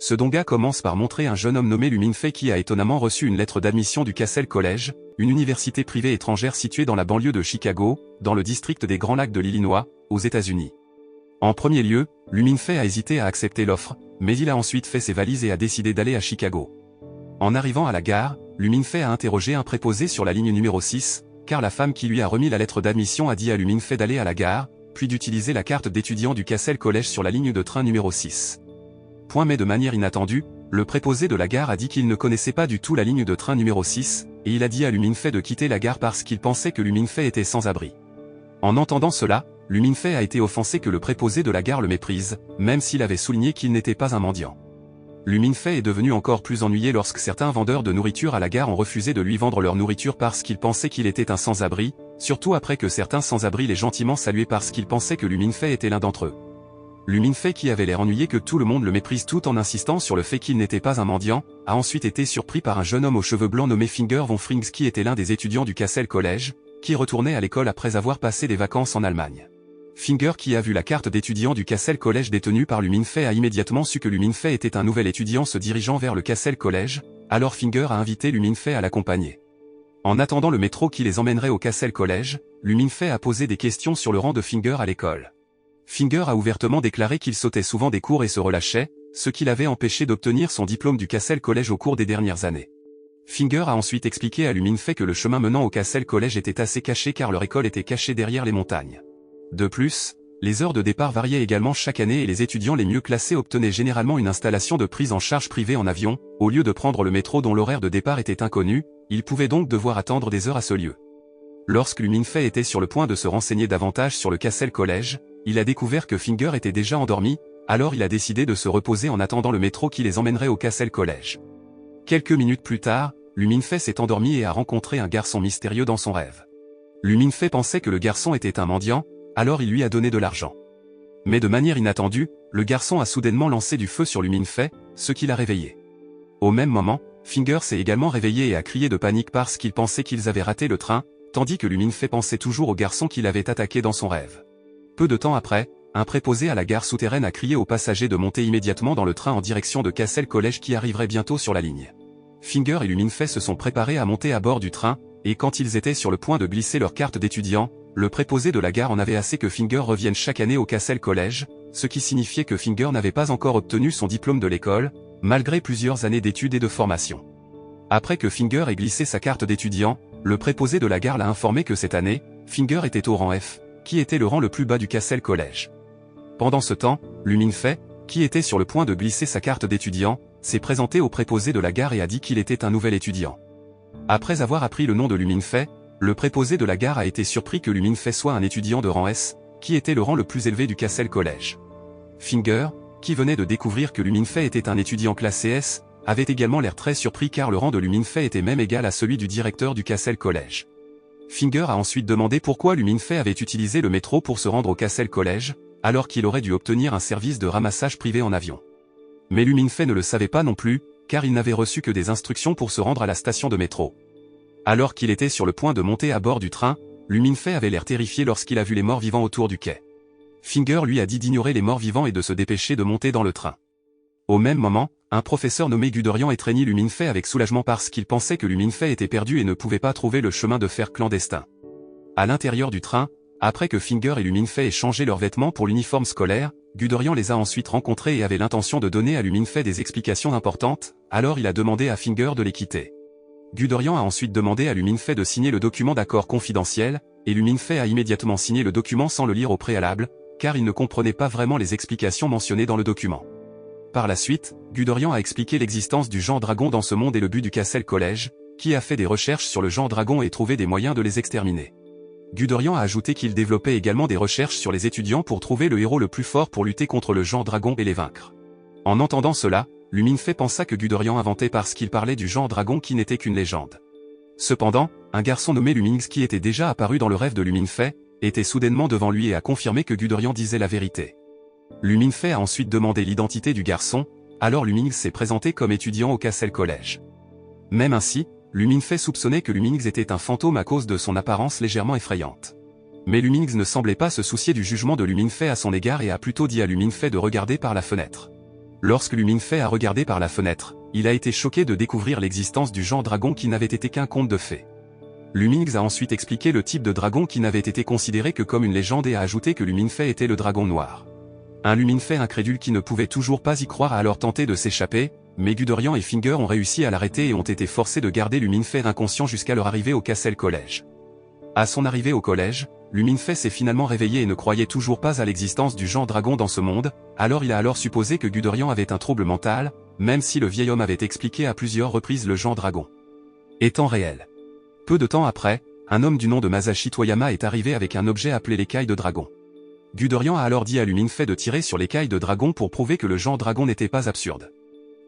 ce donga commence par montrer un jeune homme nommé Luminfei qui a étonnamment reçu une lettre d'admission du Cassell College, une université privée étrangère située dans la banlieue de Chicago, dans le district des Grands Lacs de l'Illinois, aux États-Unis. En premier lieu, Luminfei a hésité à accepter l'offre, mais il a ensuite fait ses valises et a décidé d'aller à Chicago. En arrivant à la gare, Luminfei a interrogé un préposé sur la ligne numéro 6, car la femme qui lui a remis la lettre d'admission a dit à Luminfei d'aller à la gare, puis d'utiliser la carte d'étudiant du Cassell College sur la ligne de train numéro 6. Mais de manière inattendue, le préposé de la gare a dit qu'il ne connaissait pas du tout la ligne de train numéro 6, et il a dit à Luminfei de quitter la gare parce qu'il pensait que Luminfei était sans abri. En entendant cela, Luminfei a été offensé que le préposé de la gare le méprise, même s'il avait souligné qu'il n'était pas un mendiant. Luminfei est devenu encore plus ennuyé lorsque certains vendeurs de nourriture à la gare ont refusé de lui vendre leur nourriture parce qu'ils pensaient qu'il était un sans-abri, surtout après que certains sans-abri l'aient gentiment salué parce qu'ils pensaient que Luminfei était l'un d'entre eux. Luminfei, qui avait l'air ennuyé que tout le monde le méprise tout en insistant sur le fait qu'il n'était pas un mendiant, a ensuite été surpris par un jeune homme aux cheveux blancs nommé Finger von Frings qui était l'un des étudiants du Cassell College, qui retournait à l'école après avoir passé des vacances en Allemagne. Finger, qui a vu la carte d'étudiant du Cassell College détenue par Luminfei, a immédiatement su que Luminfei était un nouvel étudiant se dirigeant vers le Cassell College, alors Finger a invité Luminfei à l'accompagner. En attendant le métro qui les emmènerait au Cassell College, Luminfei a posé des questions sur le rang de Finger à l'école. Finger a ouvertement déclaré qu'il sautait souvent des cours et se relâchait, ce qui l'avait empêché d'obtenir son diplôme du Cassell College au cours des dernières années. Finger a ensuite expliqué à Luminfei que le chemin menant au Cassell College était assez caché car leur école était cachée derrière les montagnes. De plus, les heures de départ variaient également chaque année et les étudiants les mieux classés obtenaient généralement une installation de prise en charge privée en avion, au lieu de prendre le métro dont l'horaire de départ était inconnu, ils pouvaient donc devoir attendre des heures à ce lieu. Lorsque Luminfei était sur le point de se renseigner davantage sur le Cassell College, il a découvert que Finger était déjà endormi, alors il a décidé de se reposer en attendant le métro qui les emmènerait au Cassell College. Quelques minutes plus tard, Luminfei s'est endormi et a rencontré un garçon mystérieux dans son rêve. Luminfei pensait que le garçon était un mendiant, alors il lui a donné de l'argent. Mais de manière inattendue, le garçon a soudainement lancé du feu sur Luminfei, ce qui l'a réveillé. Au même moment, Finger s'est également réveillé et a crié de panique parce qu'il pensait qu'ils avaient raté le train, tandis que Luminfei pensait toujours au garçon qui l'avait attaqué dans son rêve. Peu de temps après, un préposé à la gare souterraine a crié aux passagers de monter immédiatement dans le train en direction de Cassell College qui arriverait bientôt sur la ligne. Finger et Luminfei se sont préparés à monter à bord du train, et quand ils étaient sur le point de glisser leur carte d'étudiant, le préposé de la gare en avait assez que Finger revienne chaque année au Cassell College, ce qui signifiait que Finger n'avait pas encore obtenu son diplôme de l'école, malgré plusieurs années d'études et de formation. Après que Finger ait glissé sa carte d'étudiant, le préposé de la gare l'a informé que cette année, Finger était au rang F, qui était le rang le plus bas du Cassell College. Pendant ce temps, Luminfei, qui était sur le point de glisser sa carte d'étudiant, s'est présenté au préposé de la gare et a dit qu'il était un nouvel étudiant. Après avoir appris le nom de Luminfei, le préposé de la gare a été surpris que Luminfei soit un étudiant de rang S, qui était le rang le plus élevé du Cassell College. Finger, qui venait de découvrir que Luminfei était un étudiant classé S, avait également l'air très surpris car le rang de Luminfei était même égal à celui du directeur du Cassell College. Finger a ensuite demandé pourquoi Luminfei avait utilisé le métro pour se rendre au Cassell College, alors qu'il aurait dû obtenir un service de ramassage privé en avion. Mais Luminfei ne le savait pas non plus, car il n'avait reçu que des instructions pour se rendre à la station de métro. Alors qu'il était sur le point de monter à bord du train, Luminfei avait l'air terrifié lorsqu'il a vu les morts vivants autour du quai. Finger lui a dit d'ignorer les morts vivants et de se dépêcher de monter dans le train. Au même moment, un professeur nommé Guderian étreignit Luminfei avec soulagement parce qu'il pensait que Luminfei était perdu et ne pouvait pas trouver le chemin de fer clandestin. À l'intérieur du train, après que Finger et Luminfei aient changé leurs vêtements pour l'uniforme scolaire, Guderian les a ensuite rencontrés et avait l'intention de donner à Luminfei des explications importantes, alors il a demandé à Finger de les quitter. Guderian a ensuite demandé à Luminfei de signer le document d'accord confidentiel, et Luminfei a immédiatement signé le document sans le lire au préalable, car il ne comprenait pas vraiment les explications mentionnées dans le document. Par la suite, Guderian a expliqué l'existence du genre dragon dans ce monde et le but du Cassell College, qui a fait des recherches sur le genre dragon et trouvé des moyens de les exterminer. Guderian a ajouté qu'il développait également des recherches sur les étudiants pour trouver le héros le plus fort pour lutter contre le genre dragon et les vaincre. En entendant cela, Luminfei pensa que Guderian inventait parce qu'il parlait du genre dragon qui n'était qu'une légende. Cependant, un garçon nommé Luminx qui était déjà apparu dans le rêve de Luminfei, était soudainement devant lui et a confirmé que Guderian disait la vérité. Luminfei a ensuite demandé l'identité du garçon, alors Luminx s'est présenté comme étudiant au Cassell College. Même ainsi, Luminfei soupçonnait que Luminx était un fantôme à cause de son apparence légèrement effrayante. Mais Luminx ne semblait pas se soucier du jugement de Luminfei à son égard et a plutôt dit à Luminfei de regarder par la fenêtre. Lorsque Luminfei a regardé par la fenêtre, il a été choqué de découvrir l'existence du genre dragon qui n'avait été qu'un conte de fées. Luminx a ensuite expliqué le type de dragon qui n'avait été considéré que comme une légende et a ajouté que Luminfei était le dragon noir. Un Luminfei incrédule qui ne pouvait toujours pas y croire a alors tenté de s'échapper, mais Guderian et Finger ont réussi à l'arrêter et ont été forcés de garder Luminfei inconscient jusqu'à leur arrivée au Castle College. À son arrivée au collège, Luminfei s'est finalement réveillé et ne croyait toujours pas à l'existence du genre dragon dans ce monde, alors il a alors supposé que Guderian avait un trouble mental, même si le vieil homme avait expliqué à plusieurs reprises le genre dragon étant réel. Peu de temps après, un homme du nom de Masashi Toyama est arrivé avec un objet appelé l'écaille de dragon. Guderian a alors dit à Luminfei de tirer sur l'écaille de dragon pour prouver que le genre dragon n'était pas absurde.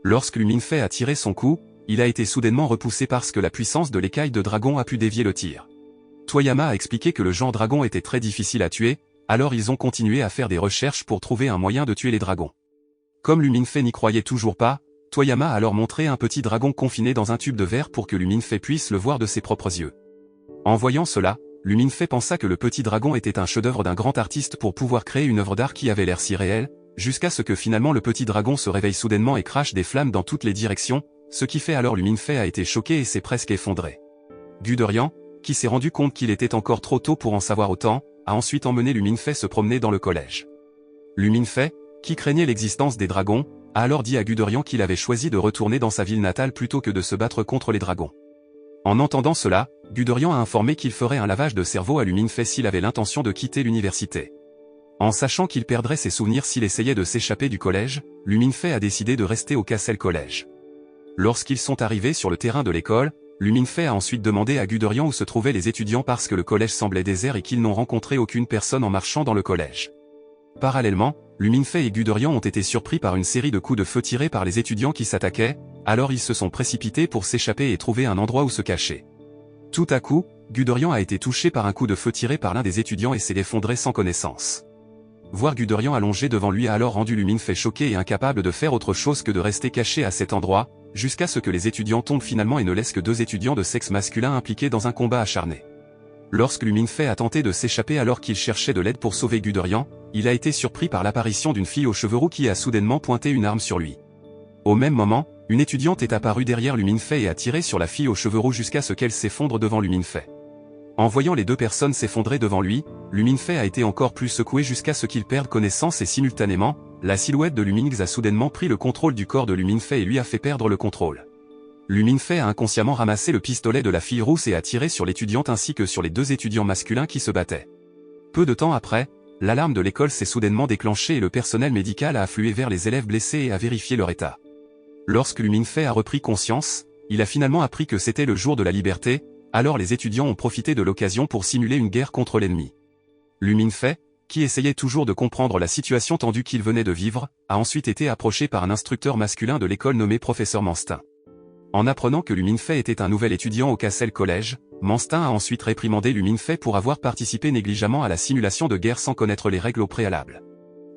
Lorsque Luminfei a tiré son coup, il a été soudainement repoussé parce que la puissance de l'écaille de dragon a pu dévier le tir. Toyama a expliqué que le genre dragon était très difficile à tuer, alors ils ont continué à faire des recherches pour trouver un moyen de tuer les dragons. Comme Luminfei n'y croyait toujours pas, Toyama a alors montré un petit dragon confiné dans un tube de verre pour que Luminfei puisse le voir de ses propres yeux. En voyant cela, Luminfei pensa que le petit dragon était un chef-d'œuvre d'un grand artiste pour pouvoir créer une œuvre d'art qui avait l'air si réelle, jusqu'à ce que finalement le petit dragon se réveille soudainement et crache des flammes dans toutes les directions, ce qui fait alors Luminfei a été choqué et s'est presque effondré. Guderian, qui s'est rendu compte qu'il était encore trop tôt pour en savoir autant, a ensuite emmené Luminfei se promener dans le collège. Luminfei, qui craignait l'existence des dragons, a alors dit à Guderian qu'il avait choisi de retourner dans sa ville natale plutôt que de se battre contre les dragons. En entendant cela, Guderian a informé qu'il ferait un lavage de cerveau à Luminfei s'il avait l'intention de quitter l'université. En sachant qu'il perdrait ses souvenirs s'il essayait de s'échapper du collège, Luminfei a décidé de rester au Castle College. Lorsqu'ils sont arrivés sur le terrain de l'école, Luminfei a ensuite demandé à Guderian où se trouvaient les étudiants parce que le collège semblait désert et qu'ils n'ont rencontré aucune personne en marchant dans le collège. Parallèlement, Luminfei et Guderian ont été surpris par une série de coups de feu tirés par les étudiants qui s'attaquaient, alors ils se sont précipités pour s'échapper et trouver un endroit où se cacher. Tout à coup, Guderian a été touché par un coup de feu tiré par l'un des étudiants et s'est effondré sans connaissance. Voir Guderian allongé devant lui a alors rendu Luminfei choqué et incapable de faire autre chose que de rester caché à cet endroit, jusqu'à ce que les étudiants tombent finalement et ne laissent que 2 étudiants de sexe masculin impliqués dans un combat acharné. Lorsque Luminfei a tenté de s'échapper alors qu'il cherchait de l'aide pour sauver Guderian, il a été surpris par l'apparition d'une fille aux cheveux roux qui a soudainement pointé une arme sur lui. Au même moment, une étudiante est apparue derrière Luminfei et a tiré sur la fille aux cheveux roux jusqu'à ce qu'elle s'effondre devant Luminfei. En voyant les 2 personnes s'effondrer devant lui, Luminfei a été encore plus secoué jusqu'à ce qu'il perde connaissance et simultanément, la silhouette de Luminx a soudainement pris le contrôle du corps de Luminfei et lui a fait perdre le contrôle. Luminfei a inconsciemment ramassé le pistolet de la fille rousse et a tiré sur l'étudiante ainsi que sur les 2 étudiants masculins qui se battaient. Peu de temps après, l'alarme de l'école s'est soudainement déclenchée et le personnel médical a afflué vers les élèves blessés et a vérifié leur état. Lorsque Luminfei a repris conscience, il a finalement appris que c'était le jour de la liberté, alors les étudiants ont profité de l'occasion pour simuler une guerre contre l'ennemi. Luminfei, qui essayait toujours de comprendre la situation tendue qu'il venait de vivre, a ensuite été approché par un instructeur masculin de l'école nommé Professeur Manstin. En apprenant que Luminfei était un nouvel étudiant au Castle College, Manstin a ensuite réprimandé Luminfei pour avoir participé négligemment à la simulation de guerre sans connaître les règles au préalable.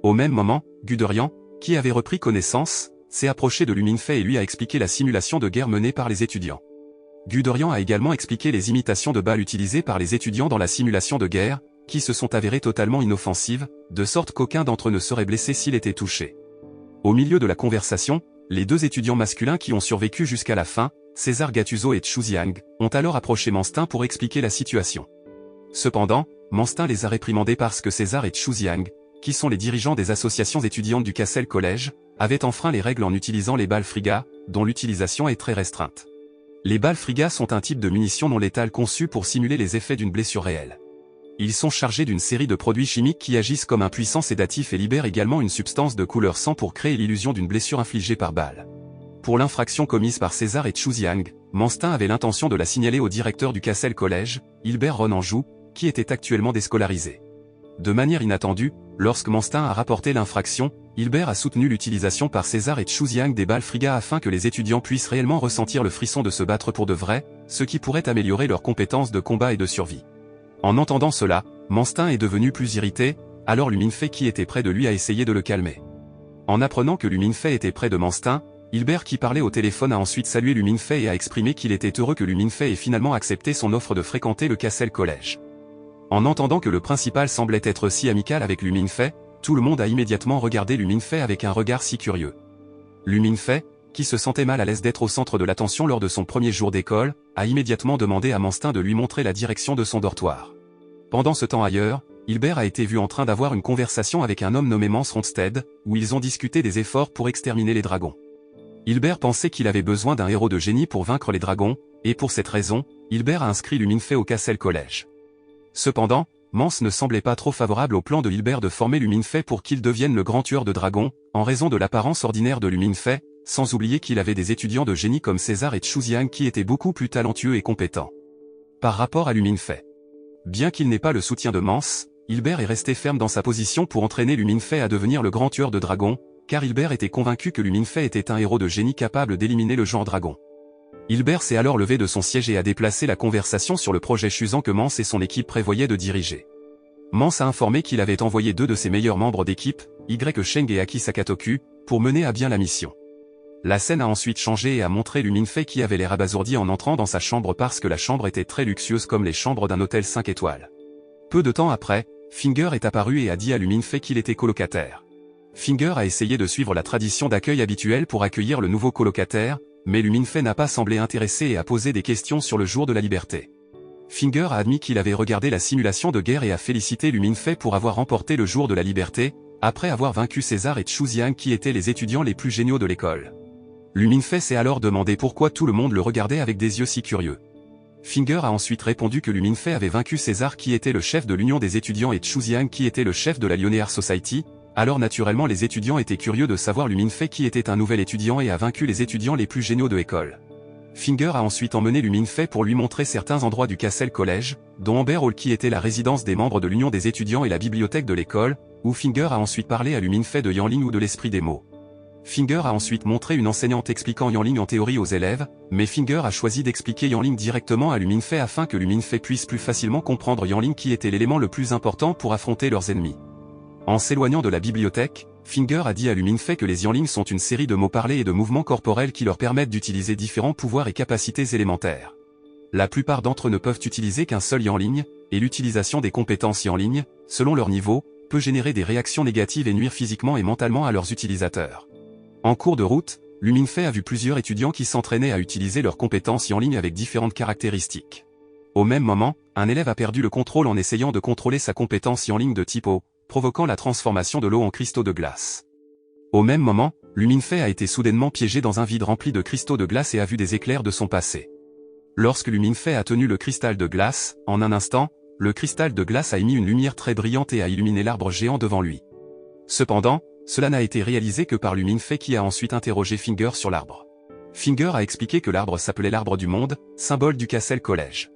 Au même moment, Guderian, qui avait repris connaissance, s'est approché de Luminfei et lui a expliqué la simulation de guerre menée par les étudiants. Guderian a également expliqué les imitations de balles utilisées par les étudiants dans la simulation de guerre, qui se sont avérées totalement inoffensives, de sorte qu'aucun d'entre eux ne serait blessé s'il était touché. Au milieu de la conversation, les 2 étudiants masculins qui ont survécu jusqu'à la fin, César Gattuso et Chu Xiang, ont alors approché Manstin pour expliquer la situation. Cependant, Manstin les a réprimandés parce que César et Chu Xiang, qui sont les dirigeants des associations étudiantes du Castle College, avaient enfreint les règles en utilisant les balles Friga, dont l'utilisation est très restreinte. Les balles Friga sont un type de munition non létale conçu pour simuler les effets d'une blessure réelle. Ils sont chargés d'une série de produits chimiques qui agissent comme un puissant sédatif et libèrent également une substance de couleur sang pour créer l'illusion d'une blessure infligée par balle. Pour l'infraction commise par César et Chu Xiang, Manstin avait l'intention de la signaler au directeur du Castle College, Hilbert Ronanjou, qui était actuellement déscolarisé. De manière inattendue, lorsque Manstin a rapporté l'infraction, Hilbert a soutenu l'utilisation par César et Chu Xiang des balles Friga afin que les étudiants puissent réellement ressentir le frisson de se battre pour de vrai, ce qui pourrait améliorer leurs compétences de combat et de survie. En entendant cela, Manstin est devenu plus irrité, alors Luminfei qui était près de lui a essayé de le calmer. En apprenant que Luminfei était près de Manstin, Hilbert qui parlait au téléphone a ensuite salué Luminfei et a exprimé qu'il était heureux que Luminfei ait finalement accepté son offre de fréquenter le Castle College. En entendant que le principal semblait être si amical avec Luminfei, tout le monde a immédiatement regardé Luminfei avec un regard si curieux. Lu Minfei, qui se sentait mal à l'aise d'être au centre de l'attention lors de son premier jour d'école, a immédiatement demandé à Manstin de lui montrer la direction de son dortoir. Pendant ce temps ailleurs, Hilbert a été vu en train d'avoir une conversation avec un homme nommé Mance Ronstedt, où ils ont discuté des efforts pour exterminer les dragons. Hilbert pensait qu'il avait besoin d'un héros de génie pour vaincre les dragons, et pour cette raison, Hilbert a inscrit Lu Minfei au Castle College. Cependant, Mance ne semblait pas trop favorable au plan de Hilbert de former Lu Minfei pour qu'il devienne le grand tueur de dragons, en raison de l'apparence ordinaire de Lu Minfei, sans oublier qu'il avait des étudiants de génie comme César et Chuxiang qui étaient beaucoup plus talentueux et compétents. Par rapport à Lu Minfei. Bien qu'il n'ait pas le soutien de Mance, Hilbert est resté ferme dans sa position pour entraîner Lu Minfei à devenir le grand tueur de dragons, car Hilbert était convaincu que Lu Minfei était un héros de génie capable d'éliminer le genre dragon. Hilbert s'est alors levé de son siège et a déplacé la conversation sur le projet Shuzan que Mance et son équipe prévoyaient de diriger. Mance a informé qu'il avait envoyé 2 de ses meilleurs membres d'équipe, Sheng et Aki Sakatoku, pour mener à bien la mission. La scène a ensuite changé et a montré Lu Minfei qui avait l'air abasourdi en entrant dans sa chambre parce que la chambre était très luxueuse comme les chambres d'un hôtel 5 étoiles. Peu de temps après, Finger est apparu et a dit à Lu Minfei qu'il était colocataire. Finger a essayé de suivre la tradition d'accueil habituelle pour accueillir le nouveau colocataire, mais Lu Minfei n'a pas semblé intéressé et a posé des questions sur le jour de la liberté. Finger a admis qu'il avait regardé la simulation de guerre et a félicité Lu Minfei pour avoir remporté le jour de la liberté, après avoir vaincu César et Chuxiang qui étaient les étudiants les plus géniaux de l'école. Lu Minfei s'est alors demandé pourquoi tout le monde le regardait avec des yeux si curieux. Finger a ensuite répondu que Lu Minfei avait vaincu César qui était le chef de l'Union des étudiants et Chuxiang qui était le chef de la Lionier Society, alors naturellement les étudiants étaient curieux de savoir Lu Minfei qui était un nouvel étudiant et a vaincu les étudiants les plus géniaux de l'école. Finger a ensuite emmené Lu Minfei pour lui montrer certains endroits du Castle College, dont Amber Hall qui était la résidence des membres de l'Union des étudiants et la bibliothèque de l'école, où Finger a ensuite parlé à Lu Minfei de Yanling ou de l'esprit des mots. Finger a ensuite montré une enseignante expliquant Yanling en théorie aux élèves, mais Finger a choisi d'expliquer Yanling directement à Lu Minfei afin que Lu Minfei puisse plus facilement comprendre Yanling qui était l'élément le plus important pour affronter leurs ennemis. En s'éloignant de la bibliothèque, Finger a dit à Lu Minfei que les Yanling sont une série de mots parlés et de mouvements corporels qui leur permettent d'utiliser différents pouvoirs et capacités élémentaires. La plupart d'entre eux ne peuvent utiliser qu'un seul Yanling, et l'utilisation des compétences Yanling, selon leur niveau, peut générer des réactions négatives et nuire physiquement et mentalement à leurs utilisateurs. En cours de route, Lu Minfei a vu plusieurs étudiants qui s'entraînaient à utiliser leurs compétences Yanling avec différentes caractéristiques. Au même moment, un élève a perdu le contrôle en essayant de contrôler sa compétence Yanling de type eau, provoquant la transformation de l'eau en cristaux de glace. Au même moment, Lu Minfei a été soudainement piégé dans un vide rempli de cristaux de glace et a vu des éclairs de son passé. Lorsque Lu Minfei a tenu le cristal de glace, en un instant, le cristal de glace a émis une lumière très brillante et a illuminé l'arbre géant devant lui. Cependant, cela n'a été réalisé que par Lu Minfei qui a ensuite interrogé Finger sur l'arbre. Finger a expliqué que l'arbre s'appelait l'arbre du monde, symbole du Castle College.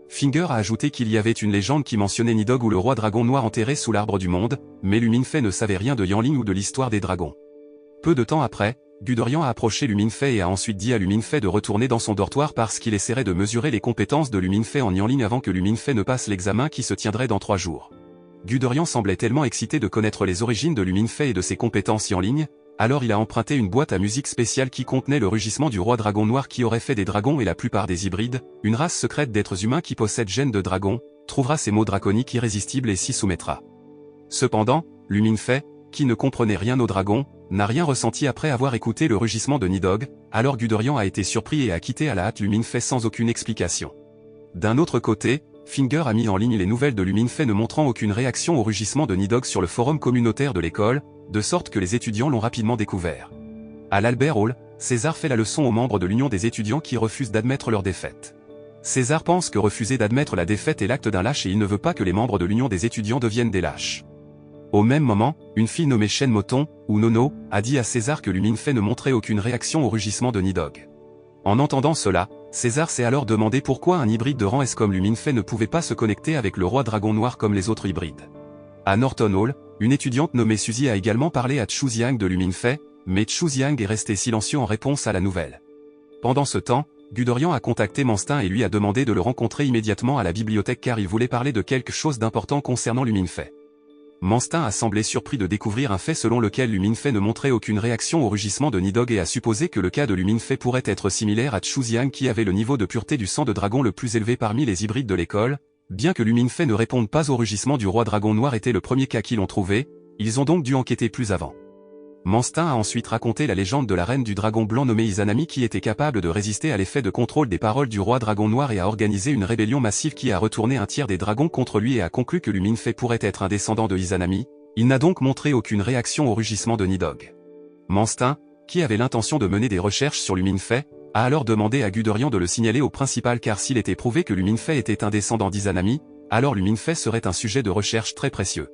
Finger a ajouté qu'il y avait une légende qui mentionnait Nidhogg ou le roi dragon noir enterré sous l'arbre du monde, mais Lu Minfei ne savait rien de Yanling ou de l'histoire des dragons. Peu de temps après, Guderian a approché Lu Minfei et a ensuite dit à Lu Minfei de retourner dans son dortoir parce qu'il essaierait de mesurer les compétences de Lu Minfei en Yanling avant que Lu Minfei ne passe l'examen qui se tiendrait dans 3 jours. Guderian semblait tellement excité de connaître les origines de Lu Minfei et de ses compétences Yanling, alors il a emprunté une boîte à musique spéciale qui contenait le rugissement du roi dragon noir qui aurait fait des dragons et la plupart des hybrides, une race secrète d'êtres humains qui possède gènes de dragon, trouvera ces mots draconiques irrésistibles et s'y soumettra. Cependant, Lu Minfei, qui ne comprenait rien aux dragons, n'a rien ressenti après avoir écouté le rugissement de Nidhogg, alors Guderian a été surpris et a quitté à la hâte Lu Minfei sans aucune explication. D'un autre côté, Finger a mis en ligne les nouvelles de Lu Minfei ne montrant aucune réaction au rugissement de Nidhogg sur le forum communautaire de l'école, de sorte que les étudiants l'ont rapidement découvert. À l'Albert Hall, César fait la leçon aux membres de l'Union des étudiants qui refusent d'admettre leur défaite. César pense que refuser d'admettre la défaite est l'acte d'un lâche et il ne veut pas que les membres de l'Union des étudiants deviennent des lâches. Au même moment, une fille nommée Shen Moton, ou Nono, a dit à César que Lu Minfei ne montrait aucune réaction au rugissement de Nidhogg. En entendant cela, César s'est alors demandé pourquoi un hybride de rang S comme Lu Minfei ne pouvait pas se connecter avec le roi dragon noir comme les autres hybrides. À Norton Hall, une étudiante nommée Suzy a également parlé à Chuxiang de Lu Minfei, mais Chuxiang est resté silencieux en réponse à la nouvelle. Pendant ce temps, Guderian a contacté Manstin et lui a demandé de le rencontrer immédiatement à la bibliothèque car il voulait parler de quelque chose d'important concernant Lu Minfei. Manstin a semblé surpris de découvrir un fait selon lequel Lu Minfei ne montrait aucune réaction au rugissement de Nidhogg et a supposé que le cas de Lu Minfei pourrait être similaire à Chuxiang qui avait le niveau de pureté du sang de dragon le plus élevé parmi les hybrides de l'école. Bien que Lu Minfei ne réponde pas au rugissement du roi dragon noir était le premier cas qu'ils ont trouvé, ils ont donc dû enquêter plus avant. Manstin a ensuite raconté la légende de la reine du dragon blanc nommée Izanami qui était capable de résister à l'effet de contrôle des paroles du roi dragon noir et a organisé une rébellion massive qui a retourné un tiers des dragons contre lui et a conclu que Luminfei pourrait être un descendant de Izanami. Il n'a donc montré aucune réaction au rugissement de Nidhogg. Manstin, qui avait l'intention de mener des recherches sur Luminfei, a alors demandé à Guderian de le signaler au principal car s'il était prouvé que Luminfei était un descendant d'Izanami, alors Luminfei serait un sujet de recherche très précieux.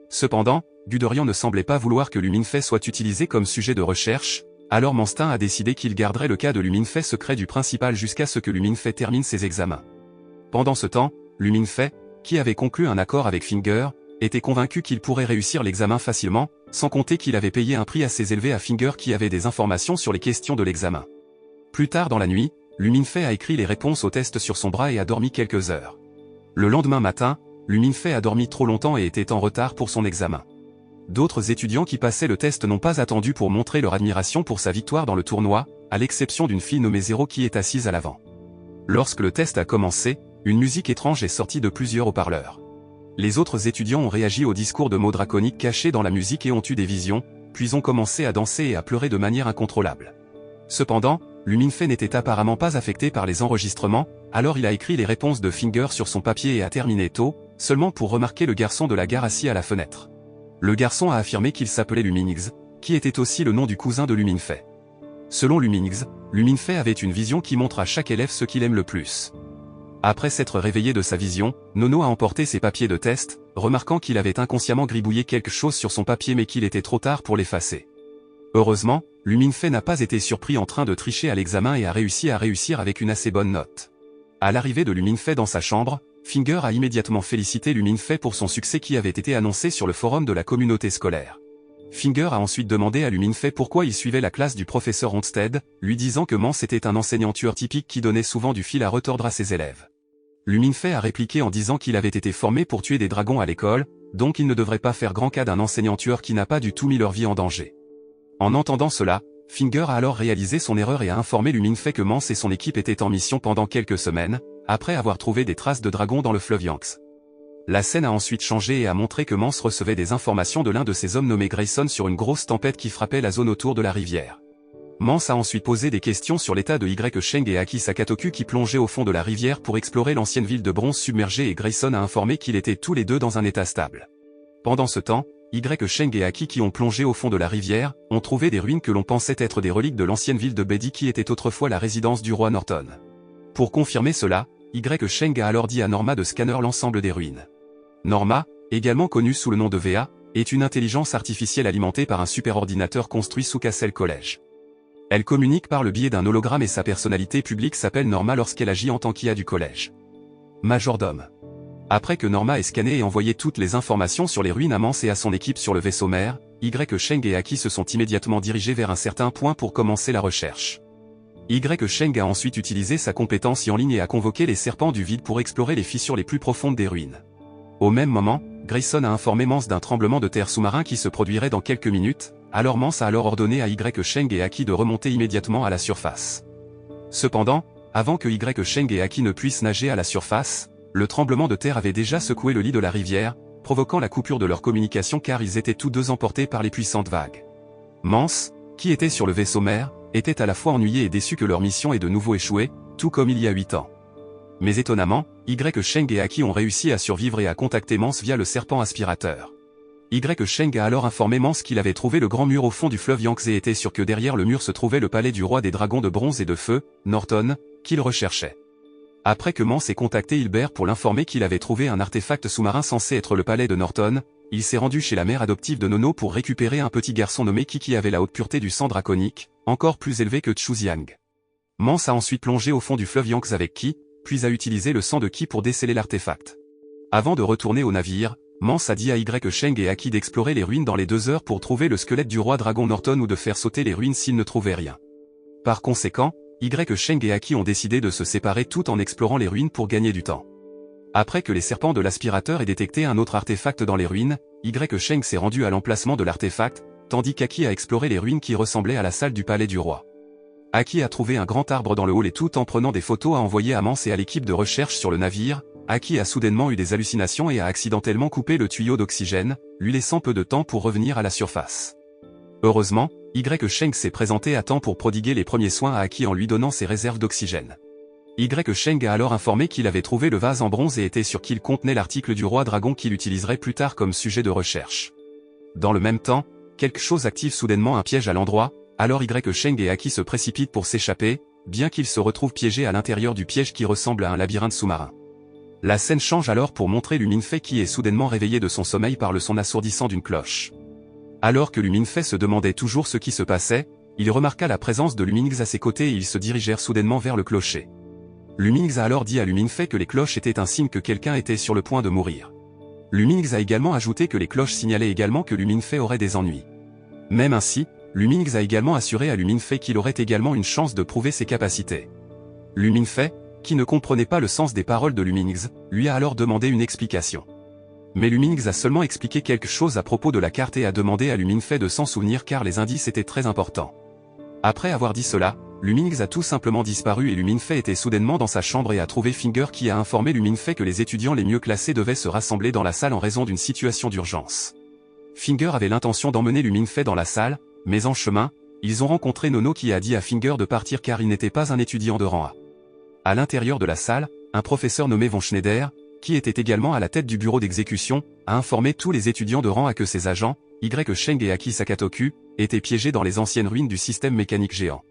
Cependant, Guderian ne semblait pas vouloir que Luminfei soit utilisé comme sujet de recherche, alors Manstin a décidé qu'il garderait le cas de Luminfei secret du principal jusqu'à ce que Luminfei termine ses examens. Pendant ce temps, Luminfei, qui avait conclu un accord avec Finger, était convaincu qu'il pourrait réussir l'examen facilement, sans compter qu'il avait payé un prix assez élevé à Finger qui avait des informations sur les questions de l'examen. Plus tard dans la nuit, Luminfei a écrit les réponses au test sur son bras et a dormi quelques heures. Le lendemain matin, Luminfei a dormi trop longtemps et était en retard pour son examen. D'autres étudiants qui passaient le test n'ont pas attendu pour montrer leur admiration pour sa victoire dans le tournoi, à l'exception d'une fille nommée Zero qui est assise à l'avant. Lorsque le test a commencé, une musique étrange est sortie de plusieurs haut-parleurs. Les autres étudiants ont réagi au discours de mots draconiques cachés dans la musique et ont eu des visions, puis ont commencé à danser et à pleurer de manière incontrôlable. Cependant, Luminfei n'était apparemment pas affecté par les enregistrements, alors il a écrit les réponses de Finger sur son papier et a terminé tôt, seulement pour remarquer le garçon de la gare assis à la fenêtre. Le garçon a affirmé qu'il s'appelait Luminix, qui était aussi le nom du cousin de Luminfei. Selon Luminix, Luminfei avait une vision qui montre à chaque élève ce qu'il aime le plus. Après s'être réveillé de sa vision, Nono a emporté ses papiers de test, remarquant qu'il avait inconsciemment gribouillé quelque chose sur son papier mais qu'il était trop tard pour l'effacer. Heureusement, Luminfei n'a pas été surpris en train de tricher à l'examen et a réussi avec une assez bonne note. À l'arrivée de Luminfei dans sa chambre, Finger a immédiatement félicité Luminfei pour son succès qui avait été annoncé sur le forum de la communauté scolaire. Finger a ensuite demandé à Luminfei pourquoi il suivait la classe du professeur Onsted, lui disant que Mance était un enseignant tueur typique qui donnait souvent du fil à retordre à ses élèves. Luminfei a répliqué en disant qu'il avait été formé pour tuer des dragons à l'école, donc il ne devrait pas faire grand cas d'un enseignant tueur qui n'a pas du tout mis leur vie en danger. En entendant cela, Finger a alors réalisé son erreur et a informé Luminfei que Mance et son équipe étaient en mission pendant quelques semaines, après avoir trouvé des traces de dragons dans le fleuve Yangtze. La scène a ensuite changé et a montré que Mance recevait des informations de l'un de ses hommes nommé Grayson sur une grosse tempête qui frappait la zone autour de la rivière. Mance a ensuite posé des questions sur l'état de Sheng et Aki Sakatoku qui plongeaient au fond de la rivière pour explorer l'ancienne ville de bronze submergée et Grayson a informé qu'ils étaient tous les deux dans un état stable. Pendant ce temps, Sheng et Aki qui ont plongé au fond de la rivière, ont trouvé des ruines que l'on pensait être des reliques de l'ancienne ville de Bedi qui était autrefois la résidence du roi Norton. Pour confirmer cela, Sheng a alors dit à Norma de scanner l'ensemble des ruines. Norma, également connue sous le nom de VA, est une intelligence artificielle alimentée par un superordinateur construit sous Castle College. Elle communique par le biais d'un hologramme et sa personnalité publique s'appelle Norma lorsqu'elle agit en tant qu'IA du collège. Majordome. Après que Norma ait scanné et envoyé toutes les informations sur les ruines à Mance et à son équipe sur le vaisseau mère, Sheng et Aki se sont immédiatement dirigés vers un certain point pour commencer la recherche. Sheng a ensuite utilisé sa compétence en ligne et a convoqué les serpents du vide pour explorer les fissures les plus profondes des ruines. Au même moment, Grayson a informé Mance d'un tremblement de terre sous-marin qui se produirait dans quelques minutes, alors Mance a alors ordonné à Sheng et Aki de remonter immédiatement à la surface. Cependant, avant que Sheng et Aki ne puissent nager à la surface, le tremblement de terre avait déjà secoué le lit de la rivière, provoquant la coupure de leur communication car ils étaient tous deux emportés par les puissantes vagues. Mance, qui était sur le vaisseau mère, était à la fois ennuyé et déçu que leur mission ait de nouveau échoué, tout comme il y a 8 ans. Mais étonnamment, Sheng et Aki ont réussi à survivre et à contacter Mance via le serpent aspirateur. Sheng a alors informé Mance qu'il avait trouvé le grand mur au fond du fleuve Yangtze et était sûr que derrière le mur se trouvait le palais du roi des dragons de bronze et de feu, Norton, qu'il recherchait. Après que Mance ait contacté Hilbert pour l'informer qu'il avait trouvé un artefact sous-marin censé être le palais de Norton, il s'est rendu chez la mère adoptive de Nono pour récupérer un petit garçon nommé Ki qui avait la haute pureté du sang draconique, encore plus élevé que Chuziang. Mance a ensuite plongé au fond du fleuve Yangtze avec Ki, puis a utilisé le sang de Ki pour déceler l'artefact. Avant de retourner au navire, Mance a dit à Sheng et Aki d'explorer les ruines dans les 2 heures pour trouver le squelette du roi dragon Norton ou de faire sauter les ruines s'ils ne trouvaient rien. Par conséquent, Sheng et Aki ont décidé de se séparer tout en explorant les ruines pour gagner du temps. Après que les serpents de l'aspirateur aient détecté un autre artefact dans les ruines, Sheng s'est rendu à l'emplacement de l'artefact, tandis qu'Aki a exploré les ruines qui ressemblaient à la salle du palais du roi. Aki a trouvé un grand arbre dans le hall et tout en prenant des photos a envoyé à Mance et à l'équipe de recherche sur le navire, Aki a soudainement eu des hallucinations et a accidentellement coupé le tuyau d'oxygène, lui laissant peu de temps pour revenir à la surface. Heureusement, Sheng s'est présenté à temps pour prodiguer les premiers soins à Aki en lui donnant ses réserves d'oxygène. Sheng a alors informé qu'il avait trouvé le vase en bronze et était sûr qu'il contenait l'article du roi dragon qu'il utiliserait plus tard comme sujet de recherche. Dans le même temps, quelque chose active soudainement un piège à l'endroit, alors Sheng et Aki se précipitent pour s'échapper, bien qu'ils se retrouvent piégés à l'intérieur du piège qui ressemble à un labyrinthe sous-marin. La scène change alors pour montrer Lu Minfei qui est soudainement réveillé de son sommeil par le son assourdissant d'une cloche. Alors que Lu Minfei se demandait toujours ce qui se passait, il remarqua la présence de Lu Mingzi à ses côtés et ils se dirigèrent soudainement vers le clocher. Lu Mingzi a alors dit à Lu Minfei que les cloches étaient un signe que quelqu'un était sur le point de mourir. Lu Mingzi a également ajouté que les cloches signalaient également que Lu Minfei aurait des ennuis. Même ainsi, Lu Mingzi a également assuré à Lu Minfei qu'il aurait également une chance de prouver ses capacités. Lu Minfei, qui ne comprenait pas le sens des paroles de Lu Mingzi, lui a alors demandé une explication. Mais Lu Mingzi a seulement expliqué quelque chose à propos de la carte et a demandé à Lu Minfei de s'en souvenir car les indices étaient très importants. Après avoir dit cela, Lu Mingzi a tout simplement disparu et Lu Minfei était soudainement dans sa chambre et a trouvé Finger qui a informé Lu Minfei que les étudiants les mieux classés devaient se rassembler dans la salle en raison d'une situation d'urgence. Finger avait l'intention d'emmener Lu Minfei dans la salle, mais en chemin, ils ont rencontré Nono qui a dit à Finger de partir car il n'était pas un étudiant de rang A. À l'intérieur de la salle, un professeur nommé Von Schneider, qui était également à la tête du bureau d'exécution, a informé tous les étudiants de rang A que ses agents, Sheng et Aki Sakatoku, étaient piégés dans les anciennes ruines du système mécanique géant.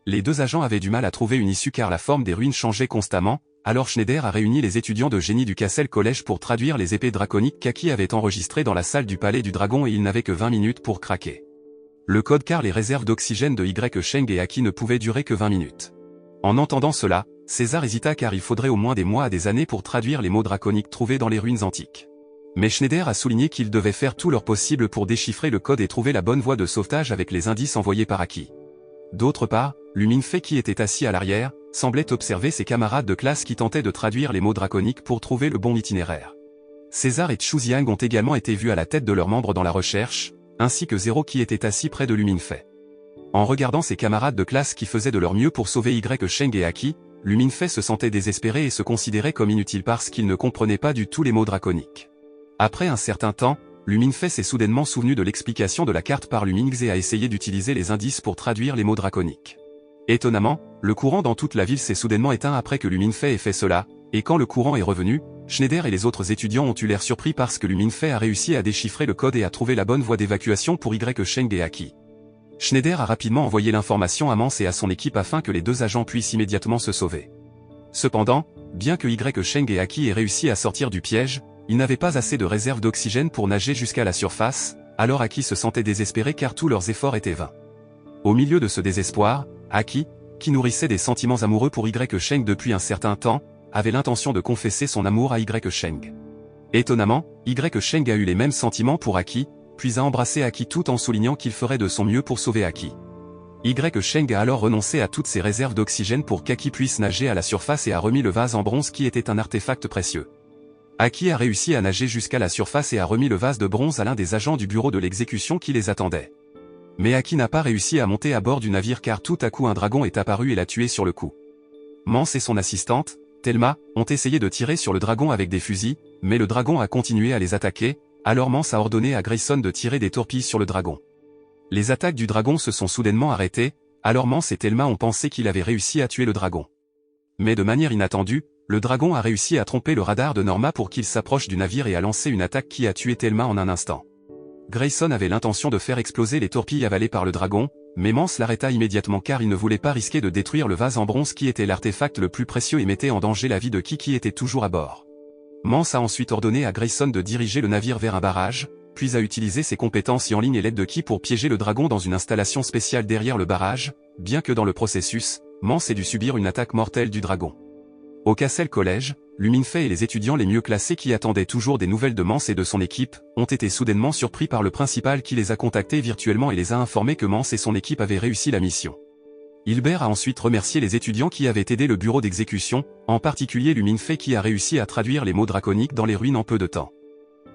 Les deux agents avaient du mal à trouver une issue car la forme des ruines changeait constamment, alors Schneider a réuni les étudiants de génie du Castle College pour traduire les épées draconiques qu'Aki avait enregistrées dans la salle du palais du dragon et il n'avait que 20 minutes pour craquer le code car les réserves d'oxygène de Sheng et Aki ne pouvaient durer que 20 minutes. En entendant cela, César hésita car il faudrait au moins des mois à des années pour traduire les mots draconiques trouvés dans les ruines antiques. Mais Schneider a souligné qu'ils devaient faire tout leur possible pour déchiffrer le code et trouver la bonne voie de sauvetage avec les indices envoyés par Aki. D'autre part, Lu Minfei qui était assis à l'arrière, semblait observer ses camarades de classe qui tentaient de traduire les mots draconiques pour trouver le bon itinéraire. César et Chu Xiang ont également été vus à la tête de leurs membres dans la recherche, ainsi que Zero qui était assis près de Lu Minfei. En regardant ses camarades de classe qui faisaient de leur mieux pour sauver Sheng et Aki, Lu Minfei se sentait désespéré et se considérait comme inutile parce qu'il ne comprenait pas du tout les mots draconiques. Après un certain temps, Lu Minfei s'est soudainement souvenu de l'explication de la carte par Lu Mingzi et a essayé d'utiliser les indices pour traduire les mots draconiques. Étonnamment, le courant dans toute la ville s'est soudainement éteint après que Lu Minfei ait fait cela, et quand le courant est revenu, Schneider et les autres étudiants ont eu l'air surpris parce que Lu Minfei a réussi à déchiffrer le code et à trouver la bonne voie d'évacuation pour Sheng et Aki. Schneider a rapidement envoyé l'information à Mance et à son équipe afin que les deux agents puissent immédiatement se sauver. Cependant, bien que Sheng et Aki aient réussi à sortir du piège, ils n'avaient pas assez de réserve d'oxygène pour nager jusqu'à la surface, alors Aki se sentait désespéré car tous leurs efforts étaient vains. Au milieu de ce désespoir, Aki, qui nourrissait des sentiments amoureux pour Sheng depuis un certain temps, avait l'intention de confesser son amour à Sheng. Étonnamment, Sheng a eu les mêmes sentiments pour Aki, puis a embrassé Aki tout en soulignant qu'il ferait de son mieux pour sauver Aki. Sheng a alors renoncé à toutes ses réserves d'oxygène pour qu'Aki puisse nager à la surface et a remis le vase en bronze qui était un artefact précieux. Aki a réussi à nager jusqu'à la surface et a remis le vase de bronze à l'un des agents du bureau de l'exécution qui les attendait. Mais Aki n'a pas réussi à monter à bord du navire car tout à coup un dragon est apparu et l'a tué sur le coup. Mance et son assistante, Thelma, ont essayé de tirer sur le dragon avec des fusils, mais le dragon a continué à les attaquer, alors Mance a ordonné à Grayson de tirer des torpilles sur le dragon. Les attaques du dragon se sont soudainement arrêtées, alors Mance et Thelma ont pensé qu'il avait réussi à tuer le dragon. Mais de manière inattendue, le dragon a réussi à tromper le radar de Norma pour qu'il s'approche du navire et a lancé une attaque qui a tué Thelma en un instant. Grayson avait l'intention de faire exploser les torpilles avalées par le dragon, mais Mance l'arrêta immédiatement car il ne voulait pas risquer de détruire le vase en bronze qui était l'artefact le plus précieux et mettait en danger la vie de qui était toujours à bord. Mance a ensuite ordonné à Grayson de diriger le navire vers un barrage, puis a utilisé ses compétences en ligne et l'aide de Ki pour piéger le dragon dans une installation spéciale derrière le barrage, bien que dans le processus, Mance ait dû subir une attaque mortelle du dragon. Au Castle College, Lu Minfei et les étudiants les mieux classés qui attendaient toujours des nouvelles de Mance et de son équipe, ont été soudainement surpris par le principal qui les a contactés virtuellement et les a informés que Mance et son équipe avaient réussi la mission. Hilbert a ensuite remercié les étudiants qui avaient aidé le bureau d'exécution, en particulier Lu Minfei qui a réussi à traduire les mots draconiques dans les ruines en peu de temps.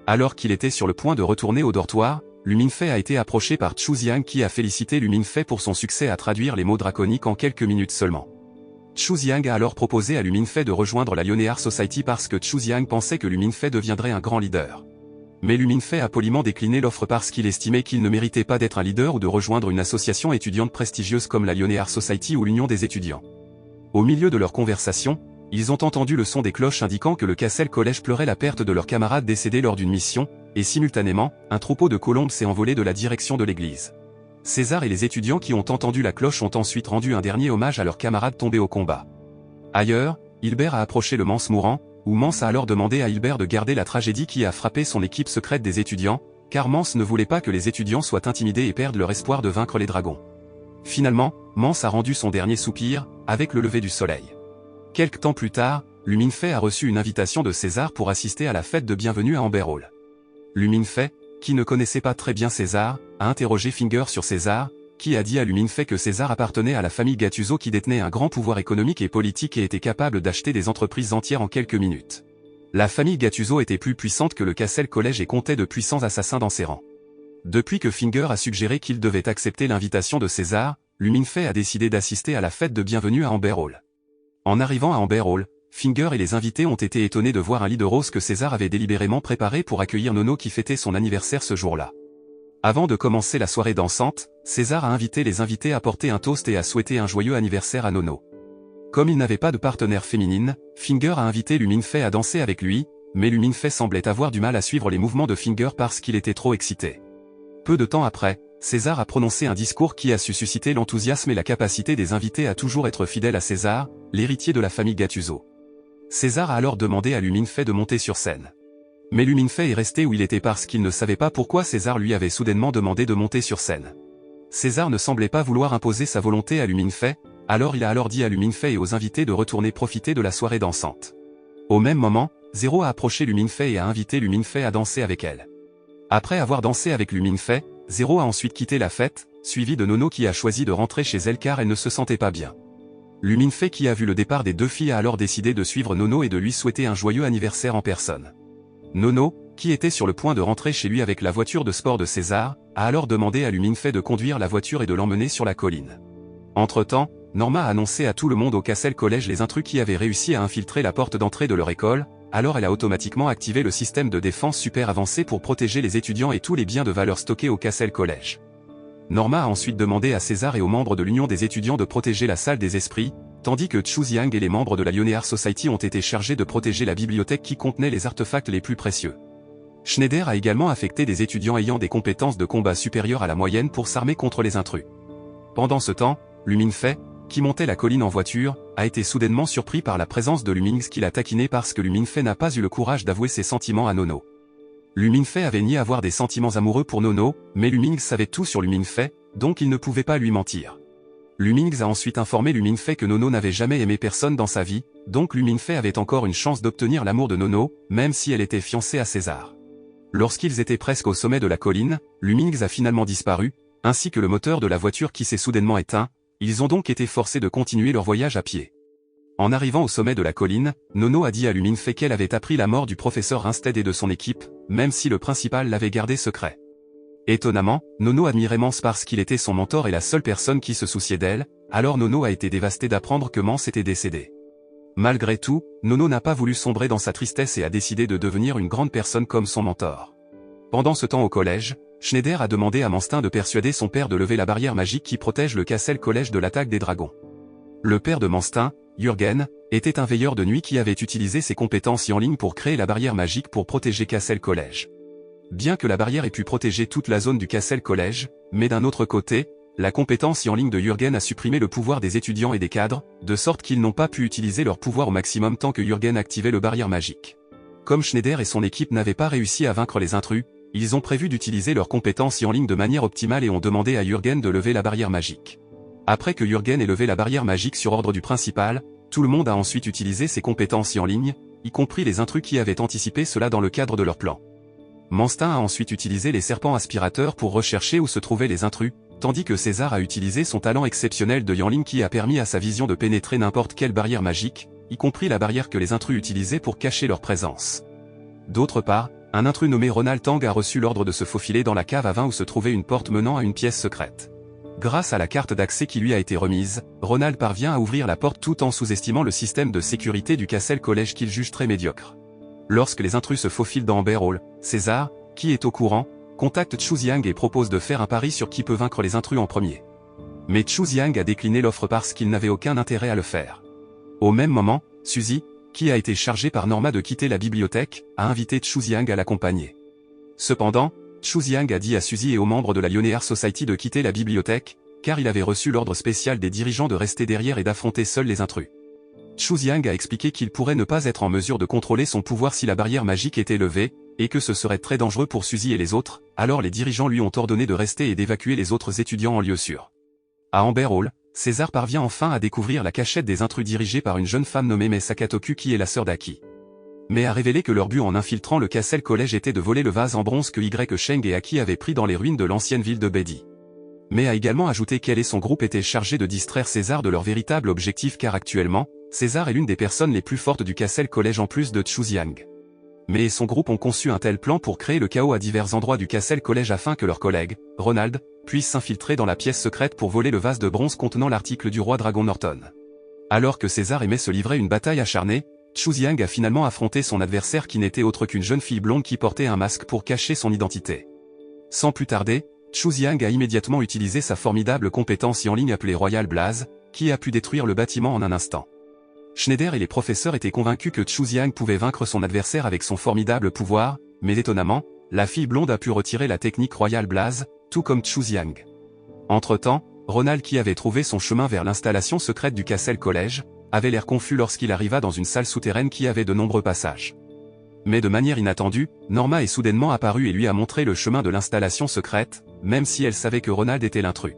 Alors qu'il était sur le point de retourner au dortoir, Lu Minfei a été approché par Chu Xiang qui a félicité Lu Minfei pour son succès à traduire les mots draconiques en quelques minutes seulement. Chu Xiang a alors proposé à Lu Minfei de rejoindre la Lionear Society parce que Chu Xiang pensait que Lu Minfei deviendrait un grand leader. Mais Luminefay a poliment décliné l'offre parce qu'il estimait qu'il ne méritait pas d'être un leader ou de rejoindre une association étudiante prestigieuse comme la Lyonnais Art Society ou l'Union des étudiants. Au milieu de leur conversation, ils ont entendu le son des cloches indiquant que le Cassel Collège pleurait la perte de leurs camarades décédés lors d'une mission, et simultanément, un troupeau de colombes s'est envolé de la direction de l'église. César et les étudiants qui ont entendu la cloche ont ensuite rendu un dernier hommage à leurs camarades tombés au combat. Ailleurs, Hilbert a approché le Mans mourant, où Mans a alors demandé à Hilbert de garder la tragédie qui a frappé son équipe secrète des étudiants, car Mans ne voulait pas que les étudiants soient intimidés et perdent leur espoir de vaincre les dragons. Finalement, Mans a rendu son dernier soupir, avec le lever du soleil. Quelque temps plus tard, Luminefay a reçu une invitation de César pour assister à la fête de bienvenue à Amber Hall. Luminefay, qui ne connaissait pas très bien César, a interrogé Finger sur César, qui a dit à Luminefay que César appartenait à la famille Gattuso qui détenait un grand pouvoir économique et politique et était capable d'acheter des entreprises entières en quelques minutes. La famille Gattuso était plus puissante que le Cassel Collège et comptait de puissants assassins dans ses rangs. Depuis que Finger a suggéré qu'il devait accepter l'invitation de César, Luminefay a décidé d'assister à la fête de bienvenue à Amber Hall. En arrivant à Amber Hall, Finger et les invités ont été étonnés de voir un lit de rose que César avait délibérément préparé pour accueillir Nono qui fêtait son anniversaire ce jour-là. Avant de commencer la soirée dansante, César a invité les invités à porter un toast et à souhaiter un joyeux anniversaire à Nono. Comme il n'avait pas de partenaire féminine, Finger a invité Luminefay à danser avec lui, mais Luminefay semblait avoir du mal à suivre les mouvements de Finger parce qu'il était trop excité. Peu de temps après, César a prononcé un discours qui a su susciter l'enthousiasme et la capacité des invités à toujours être fidèles à César, l'héritier de la famille Gattuso. César a alors demandé à Luminefay de monter sur scène. Mais Luminefay est resté où il était parce qu'il ne savait pas pourquoi César lui avait soudainement demandé de monter sur scène. César ne semblait pas vouloir imposer sa volonté à Luminefay, alors il a dit à Luminefay et aux invités de retourner profiter de la soirée dansante. Au même moment, Zéro a approché Luminefay et a invité Luminefay à danser avec elle. Après avoir dansé avec Luminefay, Zéro a ensuite quitté la fête, suivi de Nono qui a choisi de rentrer chez elle car elle ne se sentait pas bien. Luminefay qui a vu le départ des deux filles a alors décidé de suivre Nono et de lui souhaiter un joyeux anniversaire en personne. Nono, qui était sur le point de rentrer chez lui avec la voiture de sport de César, a alors demandé à Luminefay de conduire la voiture et de l'emmener sur la colline. Entre-temps, Norma a annoncé à tout le monde au Cassel Collège les intrus qui avaient réussi à infiltrer la porte d'entrée de leur école, alors elle a automatiquement activé le système de défense super avancé pour protéger les étudiants et tous les biens de valeur stockés au Cassel Collège. Norma a ensuite demandé à César et aux membres de l'Union des étudiants de protéger la salle des esprits, tandis que Chu Xiang et les membres de la Lyonnais Art Society ont été chargés de protéger la bibliothèque qui contenait les artefacts les plus précieux. Schneider a également affecté des étudiants ayant des compétences de combat supérieures à la moyenne pour s'armer contre les intrus. Pendant ce temps, Luminefay, qui montait la colline en voiture, a été soudainement surpris par la présence de Lumings qui l'a taquiné parce que Luminefay n'a pas eu le courage d'avouer ses sentiments à Nono. Luminefay avait nié avoir des sentiments amoureux pour Nono, mais Lumings savait tout sur Luminefay, donc il ne pouvait pas lui mentir. Lumings a ensuite informé Luminefay que Nono n'avait jamais aimé personne dans sa vie, donc Luminefay avait encore une chance d'obtenir l'amour de Nono, même si elle était fiancée à César. Lorsqu'ils étaient presque au sommet de la colline, Lumings a finalement disparu, ainsi que le moteur de la voiture qui s'est soudainement éteint, ils ont donc été forcés de continuer leur voyage à pied. En arrivant au sommet de la colline, Nono a dit à Luminefay qu'elle avait appris la mort du professeur Rinstead et de son équipe, même si le principal l'avait gardé secret. Étonnamment, Nono admirait Mans parce qu'il était son mentor et la seule personne qui se souciait d'elle, alors Nono a été dévasté d'apprendre que Mans était décédé. Malgré tout, Nono n'a pas voulu sombrer dans sa tristesse et a décidé de devenir une grande personne comme son mentor. Pendant ce temps au collège, Schneider a demandé à Manstin de persuader son père de lever la barrière magique qui protège le Cassel Collège de l'attaque des dragons. Le père de Manstin, Jürgen, était un veilleur de nuit qui avait utilisé ses compétences en ligne pour créer la barrière magique pour protéger Cassel Collège. Bien que la barrière ait pu protéger toute la zone du Cassel Collège, mais d'un autre côté, la compétence en ligne de Jürgen a supprimé le pouvoir des étudiants et des cadres, de sorte qu'ils n'ont pas pu utiliser leur pouvoir au maximum tant que Jürgen activait le barrière magique. Comme Schneider et son équipe n'avaient pas réussi à vaincre les intrus, ils ont prévu d'utiliser leurs compétences en ligne de manière optimale et ont demandé à Jürgen de lever la barrière magique. Après que Jürgen ait levé la barrière magique sur ordre du principal, tout le monde a ensuite utilisé ses compétences en ligne, y compris les intrus qui avaient anticipé cela dans le cadre de leur plan. Manstin a ensuite utilisé les serpents aspirateurs pour rechercher où se trouvaient les intrus, tandis que César a utilisé son talent exceptionnel de Yanling qui a permis à sa vision de pénétrer n'importe quelle barrière magique, y compris la barrière que les intrus utilisaient pour cacher leur présence. D'autre part, un intrus nommé Ronald Tang a reçu l'ordre de se faufiler dans la cave à vin où se trouvait une porte menant à une pièce secrète. Grâce à la carte d'accès qui lui a été remise, Ronald parvient à ouvrir la porte tout en sous-estimant le système de sécurité du Cassel Collège qu'il juge très médiocre. Lorsque les intrus se faufilent dans Amber Hall, César, qui est au courant, contacte Chu Xiang et propose de faire un pari sur qui peut vaincre les intrus en premier. Mais Chu Xiang a décliné l'offre parce qu'il n'avait aucun intérêt à le faire. Au même moment, Suzy, qui a été chargée par Norma de quitter la bibliothèque, a invité Chu Xiang à l'accompagner. Cependant, Chu Xiang a dit à Suzy et aux membres de la Linear Society de quitter la bibliothèque, car il avait reçu l'ordre spécial des dirigeants de rester derrière et d'affronter seuls les intrus. Chu Xiang a expliqué qu'il pourrait ne pas être en mesure de contrôler son pouvoir si la barrière magique était levée, et que ce serait très dangereux pour Suzy et les autres, alors les dirigeants lui ont ordonné de rester et d'évacuer les autres étudiants en lieu sûr. À Amber Hall, César parvient enfin à découvrir la cachette des intrus dirigée par une jeune femme nommée Mei Sakatoku qui est la sœur d'Aki. Mais a révélé que leur but en infiltrant le Castle College était de voler le vase en bronze que Sheng et Aki avaient pris dans les ruines de l'ancienne ville de Bedi. Mais a également ajouté qu'elle et son groupe étaient chargés de distraire César de leur véritable objectif car actuellement, César est l'une des personnes les plus fortes du Castle College en plus de Chu Xiang. Mais son groupe ont conçu un tel plan pour créer le chaos à divers endroits du Castle College afin que leur collègue, Ronald, puisse s'infiltrer dans la pièce secrète pour voler le vase de bronze contenant l'article du roi dragon Norton. Alors que César aimait se livrer une bataille acharnée, Chu Xiang a finalement affronté son adversaire qui n'était autre qu'une jeune fille blonde qui portait un masque pour cacher son identité. Sans plus tarder, Chu Xiang a immédiatement utilisé sa formidable compétence en ligne appelée Royal Blaze, qui a pu détruire le bâtiment en un instant. Schneider et les professeurs étaient convaincus que Chu Xiang pouvait vaincre son adversaire avec son formidable pouvoir, mais étonnamment, la fille blonde a pu retirer la technique Royal Blaze, tout comme Chu Xiang. Entre-temps, Ronald qui avait trouvé son chemin vers l'installation secrète du Castle College, avait l'air confus lorsqu'il arriva dans une salle souterraine qui avait de nombreux passages. Mais de manière inattendue, Norma est soudainement apparue et lui a montré le chemin de l'installation secrète, même si elle savait que Ronald était l'intrus.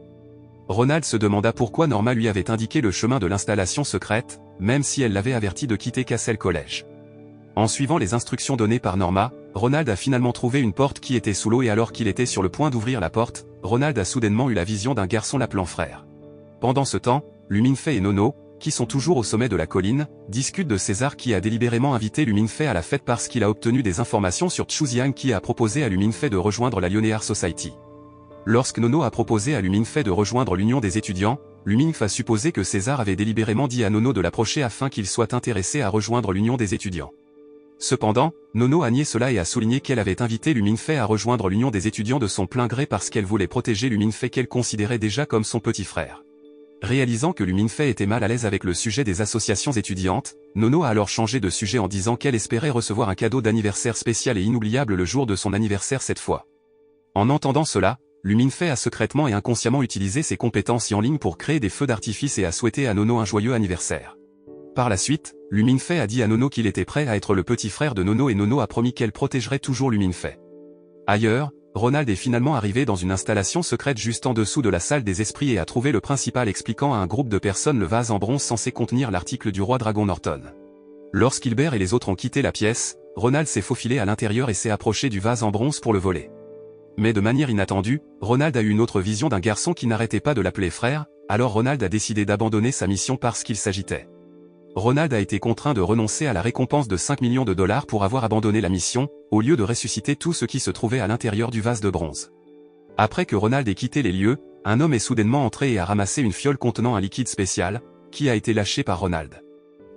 Ronald se demanda pourquoi Norma lui avait indiqué le chemin de l'installation secrète, même si elle l'avait averti de quitter Castle College. En suivant les instructions données par Norma, Ronald a finalement trouvé une porte qui était sous l'eau et alors qu'il était sur le point d'ouvrir la porte, Ronald a soudainement eu la vision d'un garçon l'appelant frère. Pendant ce temps, Lu Minfei et Nono, qui sont toujours au sommet de la colline, discutent de César qui a délibérément invité Lu Minfei à la fête parce qu'il a obtenu des informations sur Chu Xiang qui a proposé à Lu Minfei de rejoindre la Linear Society. Lorsque Nono a proposé à Lu Minfei de rejoindre l'union des étudiants, Lu Minfei a supposé que César avait délibérément dit à Nono de l'approcher afin qu'il soit intéressé à rejoindre l'union des étudiants. Cependant, Nono a nié cela et a souligné qu'elle avait invité Lu Minfei à rejoindre l'union des étudiants de son plein gré parce qu'elle voulait protéger Lu Minfei qu'elle considérait déjà comme son petit frère. Réalisant que Lu Minfei était mal à l'aise avec le sujet des associations étudiantes, Nono a alors changé de sujet en disant qu'elle espérait recevoir un cadeau d'anniversaire spécial et inoubliable le jour de son anniversaire cette fois. En entendant cela, Lu Minfei a secrètement et inconsciemment utilisé ses compétences en ligne pour créer des feux d'artifice et a souhaité à Nono un joyeux anniversaire. Par la suite, Lu Minfei a dit à Nono qu'il était prêt à être le petit frère de Nono et Nono a promis qu'elle protégerait toujours Lu Minfei. Ailleurs, Ronald est finalement arrivé dans une installation secrète juste en dessous de la salle des esprits et a trouvé le principal expliquant à un groupe de personnes le vase en bronze censé contenir l'article du roi dragon Norton. Lorsqu'Hilbert et les autres ont quitté la pièce, Ronald s'est faufilé à l'intérieur et s'est approché du vase en bronze pour le voler. Mais de manière inattendue, Ronald a eu une autre vision d'un garçon qui n'arrêtait pas de l'appeler frère, alors Ronald a décidé d'abandonner sa mission parce qu'il s'agitait. Ronald a été contraint de renoncer à la récompense de 5 millions de dollars pour avoir abandonné la mission, au lieu de ressusciter tout ce qui se trouvait à l'intérieur du vase de bronze. Après que Ronald ait quitté les lieux, un homme est soudainement entré et a ramassé une fiole contenant un liquide spécial, qui a été lâché par Ronald.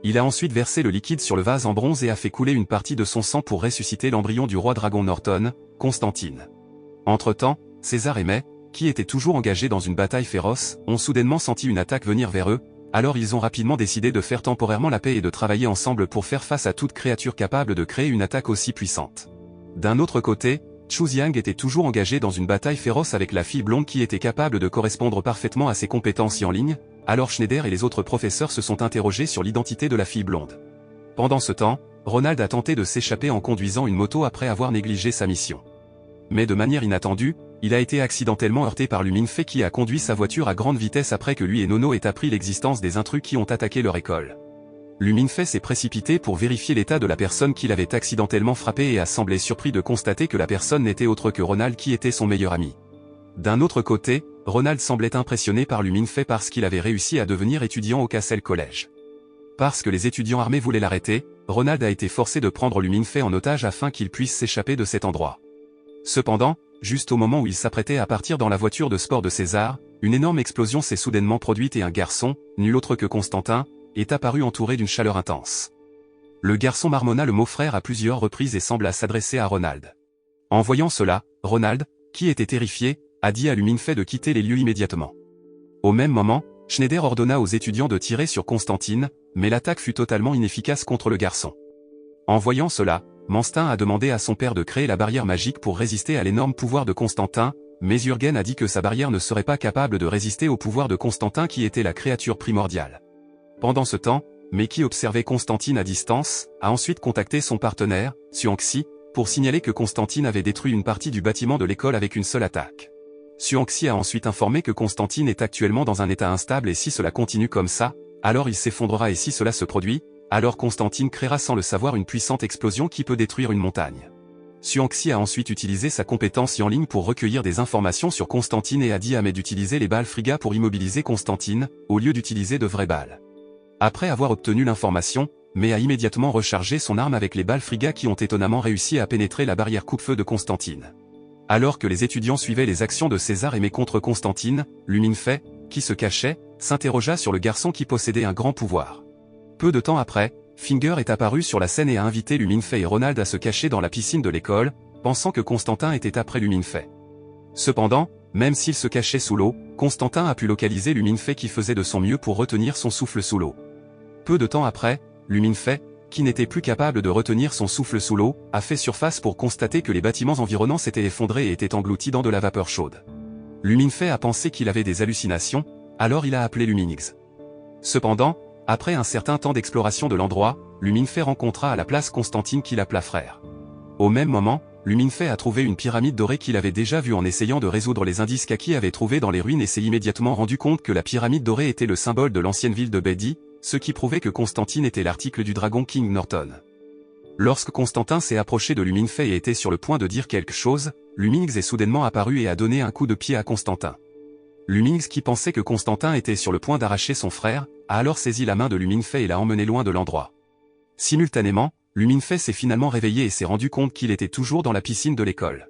Il a ensuite versé le liquide sur le vase en bronze et a fait couler une partie de son sang pour ressusciter l'embryon du roi dragon Norton, Constantine. Entre-temps, César et Mei, qui étaient toujours engagés dans une bataille féroce, ont soudainement senti une attaque venir vers eux, alors ils ont rapidement décidé de faire temporairement la paix et de travailler ensemble pour faire face à toute créature capable de créer une attaque aussi puissante. D'un autre côté, Chu Xiang était toujours engagé dans une bataille féroce avec la fille blonde qui était capable de correspondre parfaitement à ses compétences en ligne, alors Schneider et les autres professeurs se sont interrogés sur l'identité de la fille blonde. Pendant ce temps, Ronald a tenté de s'échapper en conduisant une moto après avoir négligé sa mission. Mais de manière inattendue, il a été accidentellement heurté par Lu Minfei qui a conduit sa voiture à grande vitesse après que lui et Nono aient appris l'existence des intrus qui ont attaqué leur école. Lu Minfei s'est précipité pour vérifier l'état de la personne qu'il avait accidentellement frappé et a semblé surpris de constater que la personne n'était autre que Ronald qui était son meilleur ami. D'un autre côté, Ronald semblait impressionné par Lu Minfei parce qu'il avait réussi à devenir étudiant au Castle College. Parce que les étudiants armés voulaient l'arrêter, Ronald a été forcé de prendre Lu Minfei en otage afin qu'il puisse s'échapper de cet endroit. Cependant, juste au moment où il s'apprêtait à partir dans la voiture de sport de César, une énorme explosion s'est soudainement produite et un garçon, nul autre que Constantin, est apparu entouré d'une chaleur intense. Le garçon marmonna le mot frère à plusieurs reprises et sembla s'adresser à Ronald. En voyant cela, Ronald, qui était terrifié, a dit à Luminfei de quitter les lieux immédiatement. Au même moment, Schneider ordonna aux étudiants de tirer sur Constantine, mais l'attaque fut totalement inefficace contre le garçon. En voyant cela, Monstin a demandé à son père de créer la barrière magique pour résister à l'énorme pouvoir de Constantin, mais Jürgen a dit que sa barrière ne serait pas capable de résister au pouvoir de Constantin qui était la créature primordiale. Pendant ce temps, mais qui observait Constantine à distance, a ensuite contacté son partenaire, Xuanxi, pour signaler que Constantine avait détruit une partie du bâtiment de l'école avec une seule attaque. Xuanxi a ensuite informé que Constantine est actuellement dans un état instable et si cela continue comme ça, alors il s'effondrera et si cela se produit, alors Constantine créera sans le savoir une puissante explosion qui peut détruire une montagne. Xuanxi a ensuite utilisé sa compétence Yanling pour recueillir des informations sur Constantine et a dit à Mei d'utiliser les balles Friga pour immobiliser Constantine, au lieu d'utiliser de vraies balles. Après avoir obtenu l'information, Mei a immédiatement rechargé son arme avec les balles Friga qui ont étonnamment réussi à pénétrer la barrière coupe-feu de Constantine. Alors que les étudiants suivaient les actions de César et Mei contre Constantine, Luminfei, qui se cachait, s'interrogea sur le garçon qui possédait un grand pouvoir. Peu de temps après, Finger est apparu sur la scène et a invité Luminfei et Ronald à se cacher dans la piscine de l'école, pensant que Constantin était après Luminfei. Cependant, même s'il se cachait sous l'eau, Constantin a pu localiser Luminfei qui faisait de son mieux pour retenir son souffle sous l'eau. Peu de temps après, Luminfei, qui n'était plus capable de retenir son souffle sous l'eau, a fait surface pour constater que les bâtiments environnants s'étaient effondrés et étaient engloutis dans de la vapeur chaude. Luminfei a pensé qu'il avait des hallucinations, alors il a appelé Luminix. Cependant, après un certain temps d'exploration de l'endroit, Luminfei rencontra à la place Constantine qui l'appela frère. Au même moment, Luminfei a trouvé une pyramide dorée qu'il avait déjà vue en essayant de résoudre les indices qu'Aki avait trouvés dans les ruines et s'est immédiatement rendu compte que la pyramide dorée était le symbole de l'ancienne ville de Bedi, ce qui prouvait que Constantine était l'article du dragon King Norton. Lorsque Constantin s'est approché de Luminfei et était sur le point de dire quelque chose, Luminix est soudainement apparu et a donné un coup de pied à Constantin. Luminix qui pensait que Constantin était sur le point d'arracher son frère, a alors saisi la main de Luminfei et l'a emmené loin de l'endroit. Simultanément, Luminfei s'est finalement réveillé et s'est rendu compte qu'il était toujours dans la piscine de l'école.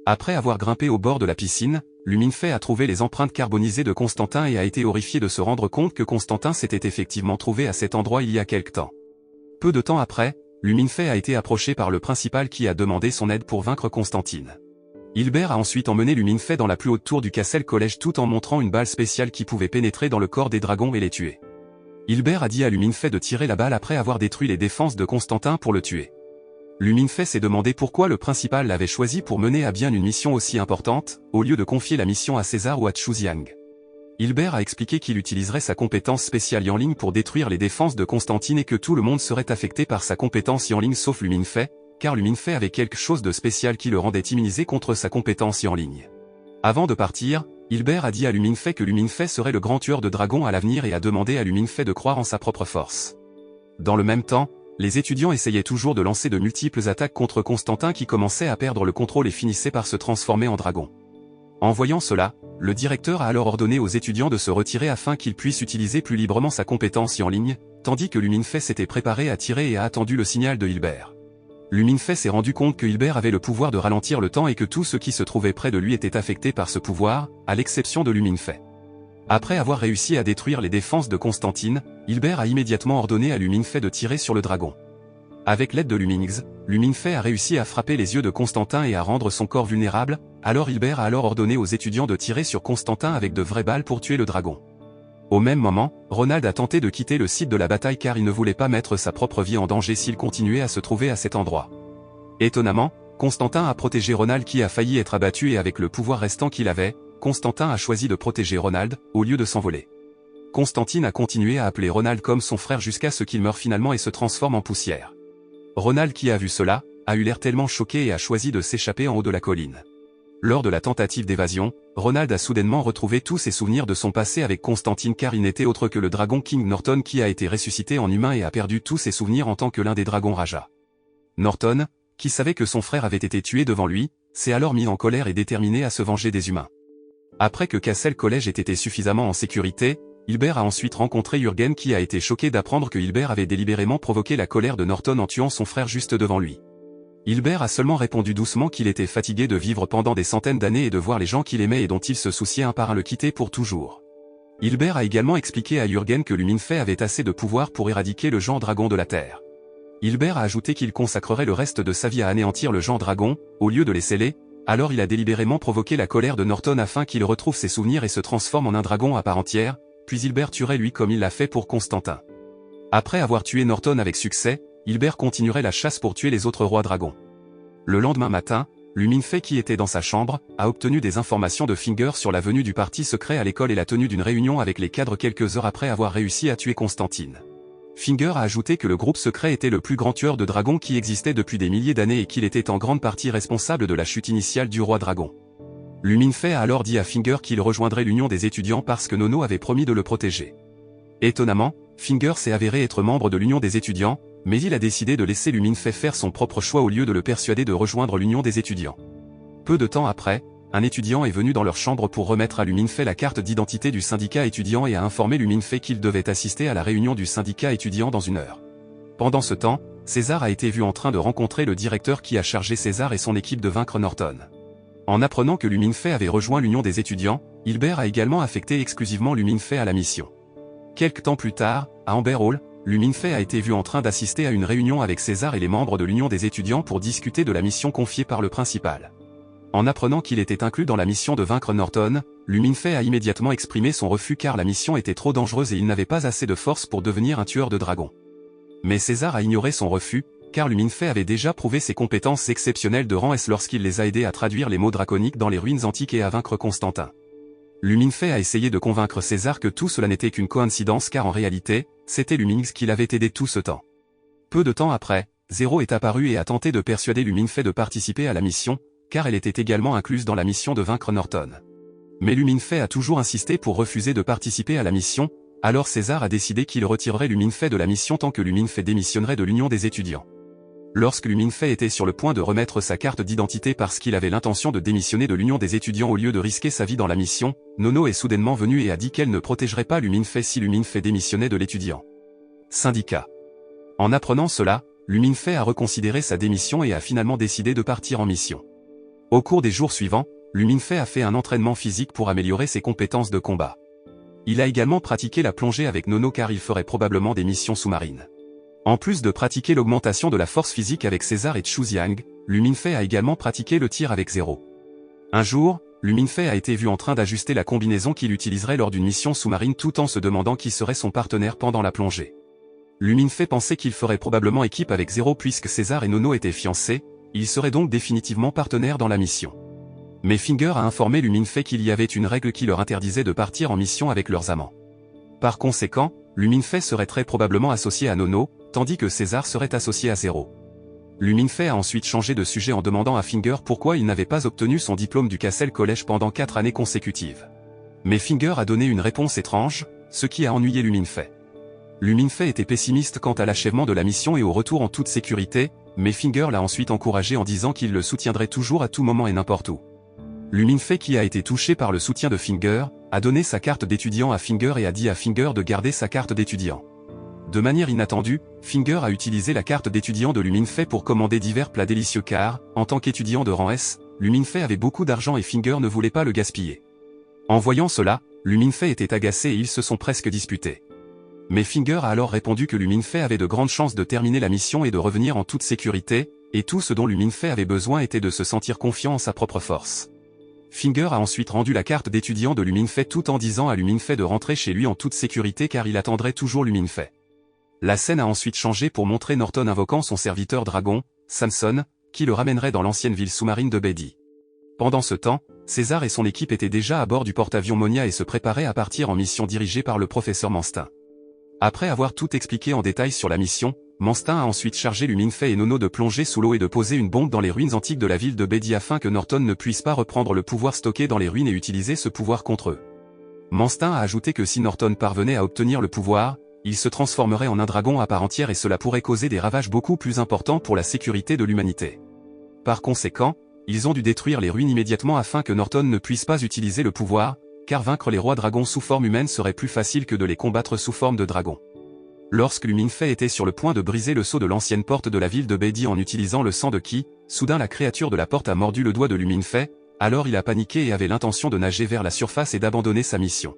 Après avoir grimpé au bord de la piscine, Luminfei a trouvé les empreintes carbonisées de Constantin et a été horrifié de se rendre compte que Constantin s'était effectivement trouvé à cet endroit il y a quelque temps. Peu de temps après, Luminfei a été approché par le principal qui a demandé son aide pour vaincre Constantine. Hilbert a ensuite emmené Luminfei dans la plus haute tour du Castle College tout en montrant une balle spéciale qui pouvait pénétrer dans le corps des dragons et les tuer. Hilbert a dit à Luminfei de tirer la balle après avoir détruit les défenses de Constantin pour le tuer. Luminfei s'est demandé pourquoi le principal l'avait choisi pour mener à bien une mission aussi importante, au lieu de confier la mission à César ou à Chuziang. Hilbert a expliqué qu'il utiliserait sa compétence spéciale Yanling pour détruire les défenses de Constantine et que tout le monde serait affecté par sa compétence Yanling sauf Luminfei, car Luminfei avait quelque chose de spécial qui le rendait immunisé contre sa compétence Yanling. Avant de partir, Hilbert a dit à Luminfei que Luminfei serait le grand tueur de dragons à l'avenir et a demandé à Luminfei de croire en sa propre force. Dans le même temps, les étudiants essayaient toujours de lancer de multiples attaques contre Constantin qui commençait à perdre le contrôle et finissait par se transformer en dragon. En voyant cela, le directeur a alors ordonné aux étudiants de se retirer afin qu'ils puissent utiliser plus librement sa compétence Yanling, tandis que Luminfei s'était préparé à tirer et a attendu le signal de Hilbert. Luminfei s'est rendu compte que Hilbert avait le pouvoir de ralentir le temps et que tous ceux qui se trouvaient près de lui étaient affectés par ce pouvoir, à l'exception de Luminfei. Après avoir réussi à détruire les défenses de Constantine, Hilbert a immédiatement ordonné à Luminfei de tirer sur le dragon. Avec l'aide de Luminix, Luminfei a réussi à frapper les yeux de Constantin et à rendre son corps vulnérable, alors Hilbert a alors ordonné aux étudiants de tirer sur Constantin avec de vraies balles pour tuer le dragon. Au même moment, Ronald a tenté de quitter le site de la bataille car il ne voulait pas mettre sa propre vie en danger s'il continuait à se trouver à cet endroit. Étonnamment, Constantin a protégé Ronald qui a failli être abattu et avec le pouvoir restant qu'il avait, Constantin a choisi de protéger Ronald, au lieu de s'envoler. Constantine a continué à appeler Ronald comme son frère jusqu'à ce qu'il meure finalement et se transforme en poussière. Ronald qui a vu cela, a eu l'air tellement choqué et a choisi de s'échapper en haut de la colline. Lors de la tentative d'évasion, Ronald a soudainement retrouvé tous ses souvenirs de son passé avec Constantine car il n'était autre que le dragon King Norton qui a été ressuscité en humain et a perdu tous ses souvenirs en tant que l'un des dragons Raja. Norton, qui savait que son frère avait été tué devant lui, s'est alors mis en colère et déterminé à se venger des humains. Après que Castle College ait été suffisamment en sécurité, Hilbert a ensuite rencontré Jürgen qui a été choqué d'apprendre que Hilbert avait délibérément provoqué la colère de Norton en tuant son frère juste devant lui. Hilbert a seulement répondu doucement qu'il était fatigué de vivre pendant des centaines d'années et de voir les gens qu'il aimait et dont il se souciait un par un le quitter pour toujours. Hilbert a également expliqué à Jürgen que Luminfei avait assez de pouvoir pour éradiquer le genre dragon de la Terre. Hilbert a ajouté qu'il consacrerait le reste de sa vie à anéantir le genre dragon, au lieu de les sceller, alors il a délibérément provoqué la colère de Norton afin qu'il retrouve ses souvenirs et se transforme en un dragon à part entière, puis Hilbert tuerait lui comme il l'a fait pour Constantin. Après avoir tué Norton avec succès, Hilbert continuerait la chasse pour tuer les autres rois dragons. Le lendemain matin, Lumin Fey qui était dans sa chambre, a obtenu des informations de Finger sur la venue du parti secret à l'école et la tenue d'une réunion avec les cadres quelques heures après avoir réussi à tuer Constantine. Finger a ajouté que le groupe secret était le plus grand tueur de dragons qui existait depuis des milliers d'années et qu'il était en grande partie responsable de la chute initiale du roi dragon. Lumin Fey a alors dit à Finger qu'il rejoindrait l'union des étudiants parce que Nono avait promis de le protéger. Étonnamment, Finger s'est avéré être membre de l'union des étudiants, mais il a décidé de laisser Lumin Fey faire son propre choix au lieu de le persuader de rejoindre l'union des étudiants. Peu de temps après, un étudiant est venu dans leur chambre pour remettre à Lumin Fey la carte d'identité du syndicat étudiant et a informé Lumin Fey qu'il devait assister à la réunion du syndicat étudiant dans 1 heure. Pendant ce temps, César a été vu en train de rencontrer le directeur qui a chargé César et son équipe de vaincre Norton. En apprenant que Lumin Fey avait rejoint l'union des étudiants, Hilbert a également affecté exclusivement Lumin Fey à la mission. Quelque temps plus tard, à Amber Hall, Lumin Fey a été vu en train d'assister à une réunion avec César et les membres de l'union des étudiants pour discuter de la mission confiée par le principal. En apprenant qu'il était inclus dans la mission de vaincre Norton, Lumin Fey a immédiatement exprimé son refus car la mission était trop dangereuse et il n'avait pas assez de force pour devenir un tueur de dragons. Mais César a ignoré son refus, car Lumin Fey avait déjà prouvé ses compétences exceptionnelles de rang S lorsqu'il les a aidés à traduire les mots draconiques dans les ruines antiques et à vaincre Constantin. Lumin Fey a essayé de convaincre César que tout cela n'était qu'une coïncidence car en réalité, c'était Lumix qui l'avait aidé tout ce temps. Peu de temps après, Zero est apparu et a tenté de persuader Lumin Fey de participer à la mission, car elle était également incluse dans la mission de vaincre Norton. Mais Lumin Fey a toujours insisté pour refuser de participer à la mission, alors César a décidé qu'il retirerait Lumin Fey de la mission tant que Lumin Fey démissionnerait de l'union des étudiants. Lorsque Lumin Fey était sur le point de remettre sa carte d'identité parce qu'il avait l'intention de démissionner de l'union des étudiants au lieu de risquer sa vie dans la mission, Nono est soudainement venue et a dit qu'elle ne protégerait pas Lumin Fey si Lumin Fey démissionnait de l'étudiant. Syndicat. En apprenant cela, Lumin Fey a reconsidéré sa démission et a finalement décidé de partir en mission. Au cours des jours suivants, Lumin Fey a fait un entraînement physique pour améliorer ses compétences de combat. Il a également pratiqué la plongée avec Nono car il ferait probablement des missions sous-marines. En plus de pratiquer l'augmentation de la force physique avec César et Chuxiang, Lumin Fey a également pratiqué le tir avec Zero. Un jour, Lumin Fey a été vu en train d'ajuster la combinaison qu'il utiliserait lors d'une mission sous-marine tout en se demandant qui serait son partenaire pendant la plongée. Lumin Fey pensait qu'il ferait probablement équipe avec Zero puisque César et Nono étaient fiancés, ils seraient donc définitivement partenaires dans la mission. Mais Finger a informé Lumin Fey qu'il y avait une règle qui leur interdisait de partir en mission avec leurs amants. Par conséquent, Lumin Fey serait très probablement associé à Nono, tandis que César serait associé à Zero. Lumin Fey a ensuite changé de sujet en demandant à Finger pourquoi il n'avait pas obtenu son diplôme du Castle College pendant 4 années consécutives. Mais Finger a donné une réponse étrange, ce qui a ennuyé Lumin Fey. Lumin Fey était pessimiste quant à l'achèvement de la mission et au retour en toute sécurité, mais Finger l'a ensuite encouragé en disant qu'il le soutiendrait toujours à tout moment et n'importe où. Lumin Fey qui a été touché par le soutien de Finger, a donné sa carte d'étudiant à Finger et a dit à Finger de garder sa carte d'étudiant. De manière inattendue, Finger a utilisé la carte d'étudiant de Lumin Fey pour commander divers plats délicieux car, en tant qu'étudiant de rang S, Lumin Fey avait beaucoup d'argent et Finger ne voulait pas le gaspiller. En voyant cela, Lumin Fey était agacé et ils se sont presque disputés. Mais Finger a alors répondu que Lumin Fey avait de grandes chances de terminer la mission et de revenir en toute sécurité, et tout ce dont Lumin Fey avait besoin était de se sentir confiant en sa propre force. Finger a ensuite rendu la carte d'étudiant de Lumin Fey tout en disant à Lumin Fey de rentrer chez lui en toute sécurité car il attendrait toujours Lumin Fey. La scène a ensuite changé pour montrer Norton invoquant son serviteur dragon, Samson, qui le ramènerait dans l'ancienne ville sous-marine de Bedi. Pendant ce temps, César et son équipe étaient déjà à bord du porte-avions Monia et se préparaient à partir en mission dirigée par le professeur Manstin. Après avoir tout expliqué en détail sur la mission, Manstin a ensuite chargé Lumin Fey et Nono de plonger sous l'eau et de poser une bombe dans les ruines antiques de la ville de Bedi afin que Norton ne puisse pas reprendre le pouvoir stocké dans les ruines et utiliser ce pouvoir contre eux. Manstin a ajouté que si Norton parvenait à obtenir le pouvoir, il se transformerait en un dragon à part entière et cela pourrait causer des ravages beaucoup plus importants pour la sécurité de l'humanité. Par conséquent, ils ont dû détruire les ruines immédiatement afin que Norton ne puisse pas utiliser le pouvoir, car vaincre les rois dragons sous forme humaine serait plus facile que de les combattre sous forme de dragons. Lorsque Lumin Fey était sur le point de briser le sceau de l'ancienne porte de la ville de Bedi en utilisant le sang de Ki, soudain la créature de la porte a mordu le doigt de Lumin Fey, alors il a paniqué et avait l'intention de nager vers la surface et d'abandonner sa mission.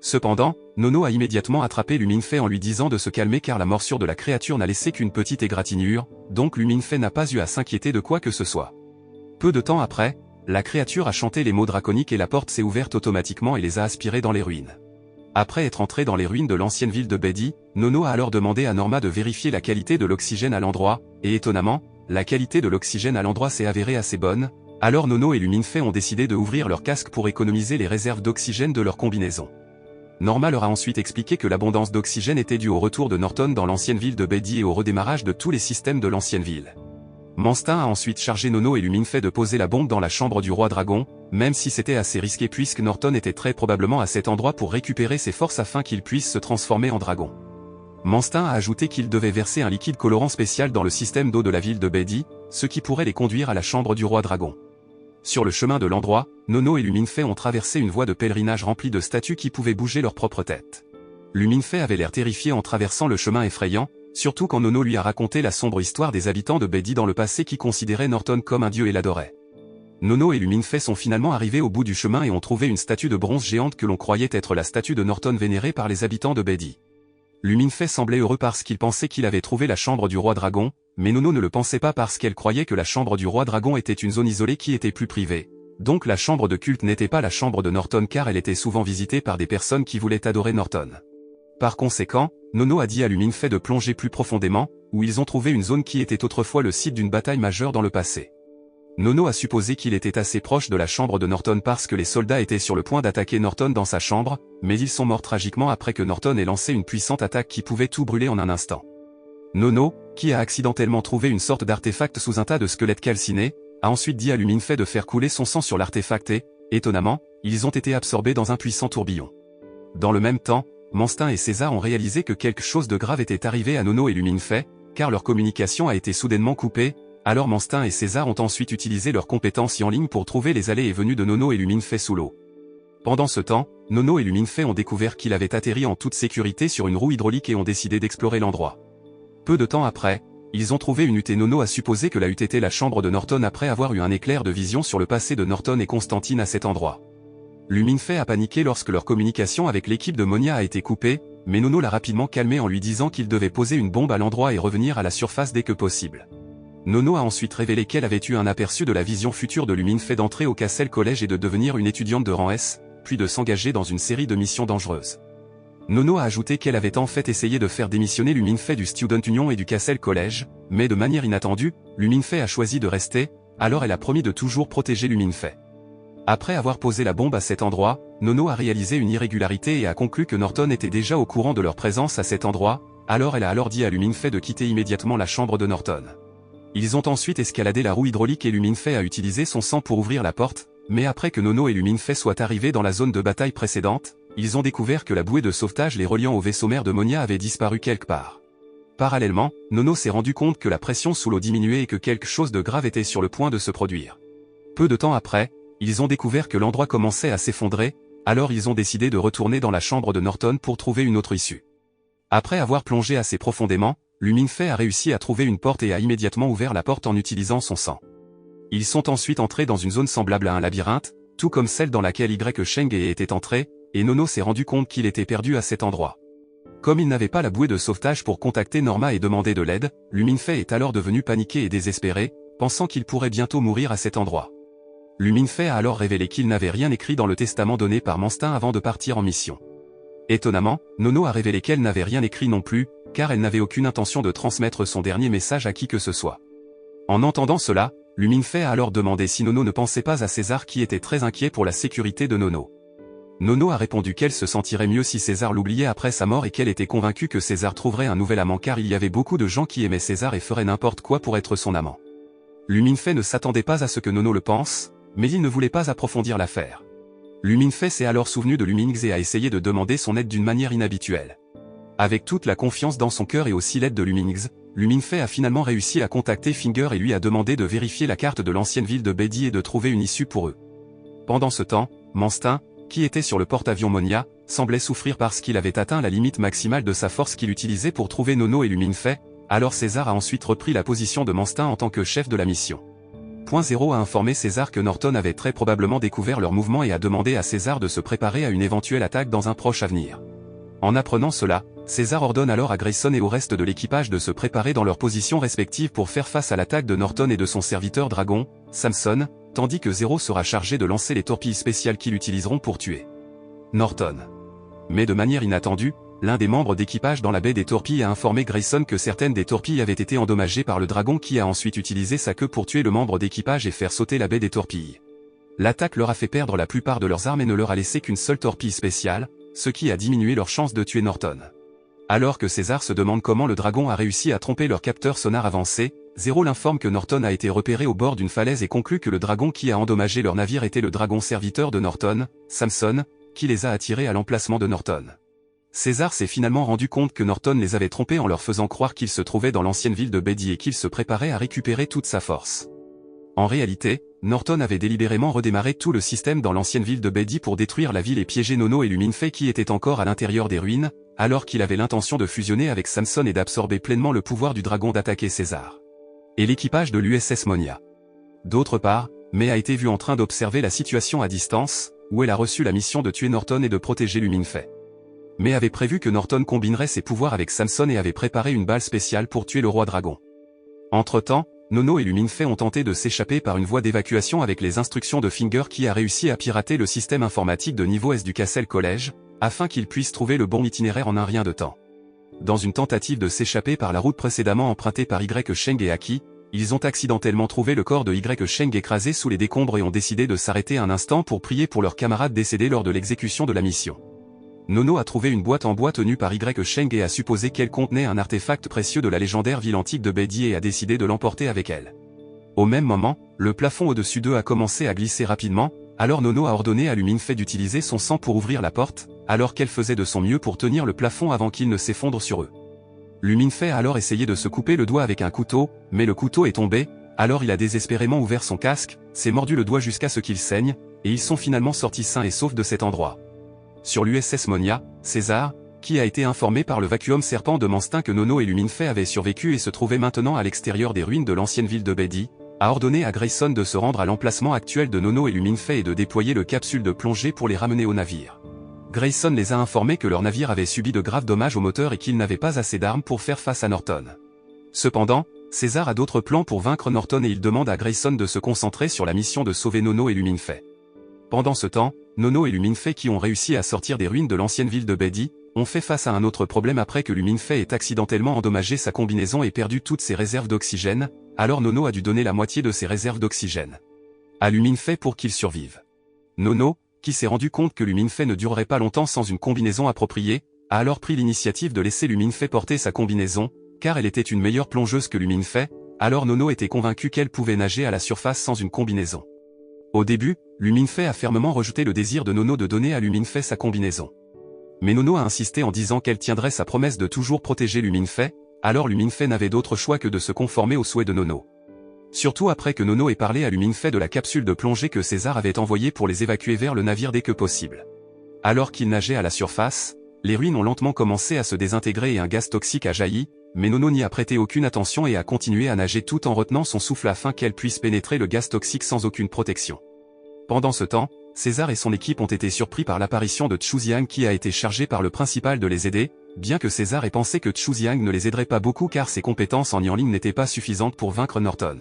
Cependant, Nono a immédiatement attrapé Luminefei en lui disant de se calmer car la morsure de la créature n'a laissé qu'une petite égratignure, donc Luminefei n'a pas eu à s'inquiéter de quoi que ce soit. Peu de temps après, la créature a chanté les mots draconiques et la porte s'est ouverte automatiquement et les a aspirés dans les ruines. Après être entré dans les ruines de l'ancienne ville de Bedi, Nono a alors demandé à Norma de vérifier la qualité de l'oxygène à l'endroit, et étonnamment, la qualité de l'oxygène à l'endroit s'est avérée assez bonne, alors Nono et Luminefei ont décidé de ouvrir leur casque pour économiser les réserves d'oxygène de leur combinaison. Norma leur a ensuite expliqué que l'abondance d'oxygène était due au retour de Norton dans l'ancienne ville de Bedi et au redémarrage de tous les systèmes de l'ancienne ville. Monstin a ensuite chargé Nono et Luminefei de poser la bombe dans la chambre du roi dragon, même si c'était assez risqué puisque Norton était très probablement à cet endroit pour récupérer ses forces afin qu'il puisse se transformer en dragon. Monstin a ajouté qu'il devait verser un liquide colorant spécial dans le système d'eau de la ville de Bedi, ce qui pourrait les conduire à la chambre du roi dragon. Sur le chemin de l'endroit, Nono et Luminefei ont traversé une voie de pèlerinage remplie de statues qui pouvaient bouger leur propre tête. Luminefei avait l'air terrifié en traversant le chemin effrayant, surtout quand Nono lui a raconté la sombre histoire des habitants de Bedi dans le passé qui considéraient Norton comme un dieu et l'adoraient. Nono et Luminefei sont finalement arrivés au bout du chemin et ont trouvé une statue de bronze géante que l'on croyait être la statue de Norton vénérée par les habitants de Bedi. Luminefei semblait heureux parce qu'il pensait qu'il avait trouvé la chambre du roi dragon, mais Nono ne le pensait pas parce qu'elle croyait que la chambre du roi dragon était une zone isolée qui était plus privée. Donc la chambre de culte n'était pas la chambre de Norton car elle était souvent visitée par des personnes qui voulaient adorer Norton. Par conséquent, Nono a dit à Luminefei de plonger plus profondément, où ils ont trouvé une zone qui était autrefois le site d'une bataille majeure dans le passé. Nono a supposé qu'il était assez proche de la chambre de Norton parce que les soldats étaient sur le point d'attaquer Norton dans sa chambre, mais ils sont morts tragiquement après que Norton ait lancé une puissante attaque qui pouvait tout brûler en un instant. Nono, qui a accidentellement trouvé une sorte d'artefact sous un tas de squelettes calcinés, a ensuite dit à Luminefei de faire couler son sang sur l'artefact et, étonnamment, ils ont été absorbés dans un puissant tourbillon. Dans le même temps, Monstin et César ont réalisé que quelque chose de grave était arrivé à Nono et Luminefei, car leur communication a été soudainement coupée, alors Monstin et César ont ensuite utilisé leurs compétences en ligne pour trouver les allées et venues de Nono et Luminefei sous l'eau. Pendant ce temps, Nono et Luminefei ont découvert qu'il avait atterri en toute sécurité sur une roue hydraulique et ont décidé d'explorer l'endroit. Peu de temps après, ils ont trouvé une hutte et Nono a supposé que la hutte était la chambre de Norton après avoir eu un éclair de vision sur le passé de Norton et Constantine à cet endroit. Luminefei a paniqué lorsque leur communication avec l'équipe de Monia a été coupée, mais Nono l'a rapidement calmé en lui disant qu'il devait poser une bombe à l'endroit et revenir à la surface dès que possible. Nono a ensuite révélé qu'elle avait eu un aperçu de la vision future de Luminefei d'entrer au Castle College et de devenir une étudiante de rang S, puis de s'engager dans une série de missions dangereuses. Nono a ajouté qu'elle avait en fait essayé de faire démissionner Luminefei du Student Union et du Castle College, mais de manière inattendue, Luminefei a choisi de rester, alors elle a promis de toujours protéger Luminefei. Après avoir posé la bombe à cet endroit, Nono a réalisé une irrégularité et a conclu que Norton était déjà au courant de leur présence à cet endroit, alors elle a alors dit à Luminefei de quitter immédiatement la chambre de Norton. Ils ont ensuite escaladé la roue hydraulique et Luminefei a utilisé son sang pour ouvrir la porte, mais après que Nono et Luminefei soient arrivés dans la zone de bataille précédente, ils ont découvert que la bouée de sauvetage les reliant au vaisseau mère de Monia avait disparu quelque part. Parallèlement, Nono s'est rendu compte que la pression sous l'eau diminuait et que quelque chose de grave était sur le point de se produire. Peu de temps après, ils ont découvert que l'endroit commençait à s'effondrer, alors ils ont décidé de retourner dans la chambre de Norton pour trouver une autre issue. Après avoir plongé assez profondément, Luminefei a réussi à trouver une porte et a immédiatement ouvert la porte en utilisant son sang. Ils sont ensuite entrés dans une zone semblable à un labyrinthe, tout comme celle dans laquelle Sheng était entré, et Nono s'est rendu compte qu'il était perdu à cet endroit. Comme il n'avait pas la bouée de sauvetage pour contacter Norma et demander de l'aide, Luminefei est alors devenu paniqué et désespéré, pensant qu'il pourrait bientôt mourir à cet endroit. Luminefei a alors révélé qu'il n'avait rien écrit dans le testament donné par Monstin avant de partir en mission. Étonnamment, Nono a révélé qu'elle n'avait rien écrit non plus, car elle n'avait aucune intention de transmettre son dernier message à qui que ce soit. En entendant cela, Luminefei a alors demandé si Nono ne pensait pas à César qui était très inquiet pour la sécurité de Nono. Nono a répondu qu'elle se sentirait mieux si César l'oubliait après sa mort et qu'elle était convaincue que César trouverait un nouvel amant car il y avait beaucoup de gens qui aimaient César et feraient n'importe quoi pour être son amant. Luminefei ne s'attendait pas à ce que Nono le pense, mais il ne voulait pas approfondir l'affaire. Luminefei s'est alors souvenu de Luminx et a essayé de demander son aide d'une manière inhabituelle. Avec toute la confiance dans son cœur et aussi l'aide de Luminx, Luminefei a finalement réussi à contacter Finger et lui a demandé de vérifier la carte de l'ancienne ville de Bedi et de trouver une issue pour eux. Pendant ce temps, Monstin, qui était sur le porte-avions Monia, semblait souffrir parce qu'il avait atteint la limite maximale de sa force qu'il utilisait pour trouver Nono et Luminefei, alors César a ensuite repris la position de Monstin en tant que chef de la mission. Zero a informé César que Norton avait très probablement découvert leur mouvement et a demandé à César de se préparer à une éventuelle attaque dans un proche avenir. En apprenant cela, César ordonne alors à Grayson et au reste de l'équipage de se préparer dans leurs positions respectives pour faire face à l'attaque de Norton et de son serviteur dragon, Samson, tandis que Zero sera chargé de lancer les torpilles spéciales qu'ils utiliseront pour tuer Norton. Mais de manière inattendue, l'un des membres d'équipage dans la baie des torpilles a informé Grayson que certaines des torpilles avaient été endommagées par le dragon qui a ensuite utilisé sa queue pour tuer le membre d'équipage et faire sauter la baie des torpilles. L'attaque leur a fait perdre la plupart de leurs armes et ne leur a laissé qu'une seule torpille spéciale, ce qui a diminué leurs chances de tuer Norton. Alors que César se demande comment le dragon a réussi à tromper leur capteur sonar avancé, Zero l'informe que Norton a été repéré au bord d'une falaise et conclut que le dragon qui a endommagé leur navire était le dragon serviteur de Norton, Samson, qui les a attirés à l'emplacement de Norton. César s'est finalement rendu compte que Norton les avait trompés en leur faisant croire qu'il se trouvait dans l'ancienne ville de Beatty et qu'il se préparait à récupérer toute sa force. En réalité, Norton avait délibérément redémarré tout le système dans l'ancienne ville de Beatty pour détruire la ville et piéger Nono et Luminefay qui étaient encore à l'intérieur des ruines, alors qu'il avait l'intention de fusionner avec Samson et d'absorber pleinement le pouvoir du dragon d'attaquer César et l'équipage de l'USS Monia. D'autre part, May a été vue en train d'observer la situation à distance, où elle a reçu la mission de tuer Norton et de protéger Luminefay. May avait prévu que Norton combinerait ses pouvoirs avec Samson et avait préparé une balle spéciale pour tuer le roi dragon. Entre-temps, Nono et Luminefay ont tenté de s'échapper par une voie d'évacuation avec les instructions de Finger qui a réussi à pirater le système informatique de niveau S du Castle College, afin qu'ils puissent trouver le bon itinéraire en un rien de temps. Dans une tentative de s'échapper par la route précédemment empruntée par Y Sheng et Aki, ils ont accidentellement trouvé le corps de Y Sheng écrasé sous les décombres et ont décidé de s'arrêter un instant pour prier pour leurs camarades décédés lors de l'exécution de la mission. Nono a trouvé une boîte en bois tenue par Y Sheng et a supposé qu'elle contenait un artefact précieux de la légendaire ville antique de Beatty et a décidé de l'emporter avec elle. Au même moment, le plafond au-dessus d'eux a commencé à glisser rapidement, alors Nono a ordonné à Luminefay d'utiliser son sang pour ouvrir la porte, alors qu'elle faisait de son mieux pour tenir le plafond avant qu'il ne s'effondre sur eux. Luminefay a alors essayé de se couper le doigt avec un couteau, mais le couteau est tombé, alors il a désespérément ouvert son casque, s'est mordu le doigt jusqu'à ce qu'il saigne, et ils sont finalement sortis sains et saufs de cet endroit. Sur l'USS Monia, César, qui a été informé par le Vacuum Serpent de Manstin que Nono et Luminefay avaient survécu et se trouvaient maintenant à l'extérieur des ruines de l'ancienne ville de Beatty, a ordonné à Grayson de se rendre à l'emplacement actuel de Nono et Luminefay et de déployer le capsule de plongée pour les ramener au navire. Grayson les a informés que leur navire avait subi de graves dommages au moteur et qu'ils n'avaient pas assez d'armes pour faire face à Norton. Cependant, César a d'autres plans pour vaincre Norton et il demande à Grayson de se concentrer sur la mission de sauver Nono et Luminefay. Pendant ce temps, Nono et Luminefay qui ont réussi à sortir des ruines de l'ancienne ville de Beatty, ont fait face à un autre problème après que Luminefay ait accidentellement endommagé sa combinaison et perdu toutes ses réserves d'oxygène, alors Nono a dû donner la moitié de ses réserves d'oxygène à Luminefay pour qu'il survive. Nono, qui s'est rendu compte que Luminefay ne durerait pas longtemps sans une combinaison appropriée, a alors pris l'initiative de laisser Luminefay porter sa combinaison, car elle était une meilleure plongeuse que Luminefay, alors Nono était convaincu qu'elle pouvait nager à la surface sans une combinaison. Au début, Luminefay a fermement rejeté le désir de Nono de donner à Luminefay sa combinaison. Mais Nono a insisté en disant qu'elle tiendrait sa promesse de toujours protéger Luminefay, alors Luminefay n'avait d'autre choix que de se conformer aux souhaits de Nono. Surtout après que Nono ait parlé à Luminefay de la capsule de plongée que César avait envoyée pour les évacuer vers le navire dès que possible. Alors qu'ils nageaient à la surface, les ruines ont lentement commencé à se désintégrer et un gaz toxique a jailli, mais Nono n'y a prêté aucune attention et a continué à nager tout en retenant son souffle afin qu'elle puisse pénétrer le gaz toxique sans aucune protection. Pendant ce temps, César et son équipe ont été surpris par l'apparition de Chuziang qui a été chargé par le principal de les aider, bien que César ait pensé que Chuziang ne les aiderait pas beaucoup car ses compétences en Yanling n'étaient pas suffisantes pour vaincre Norton.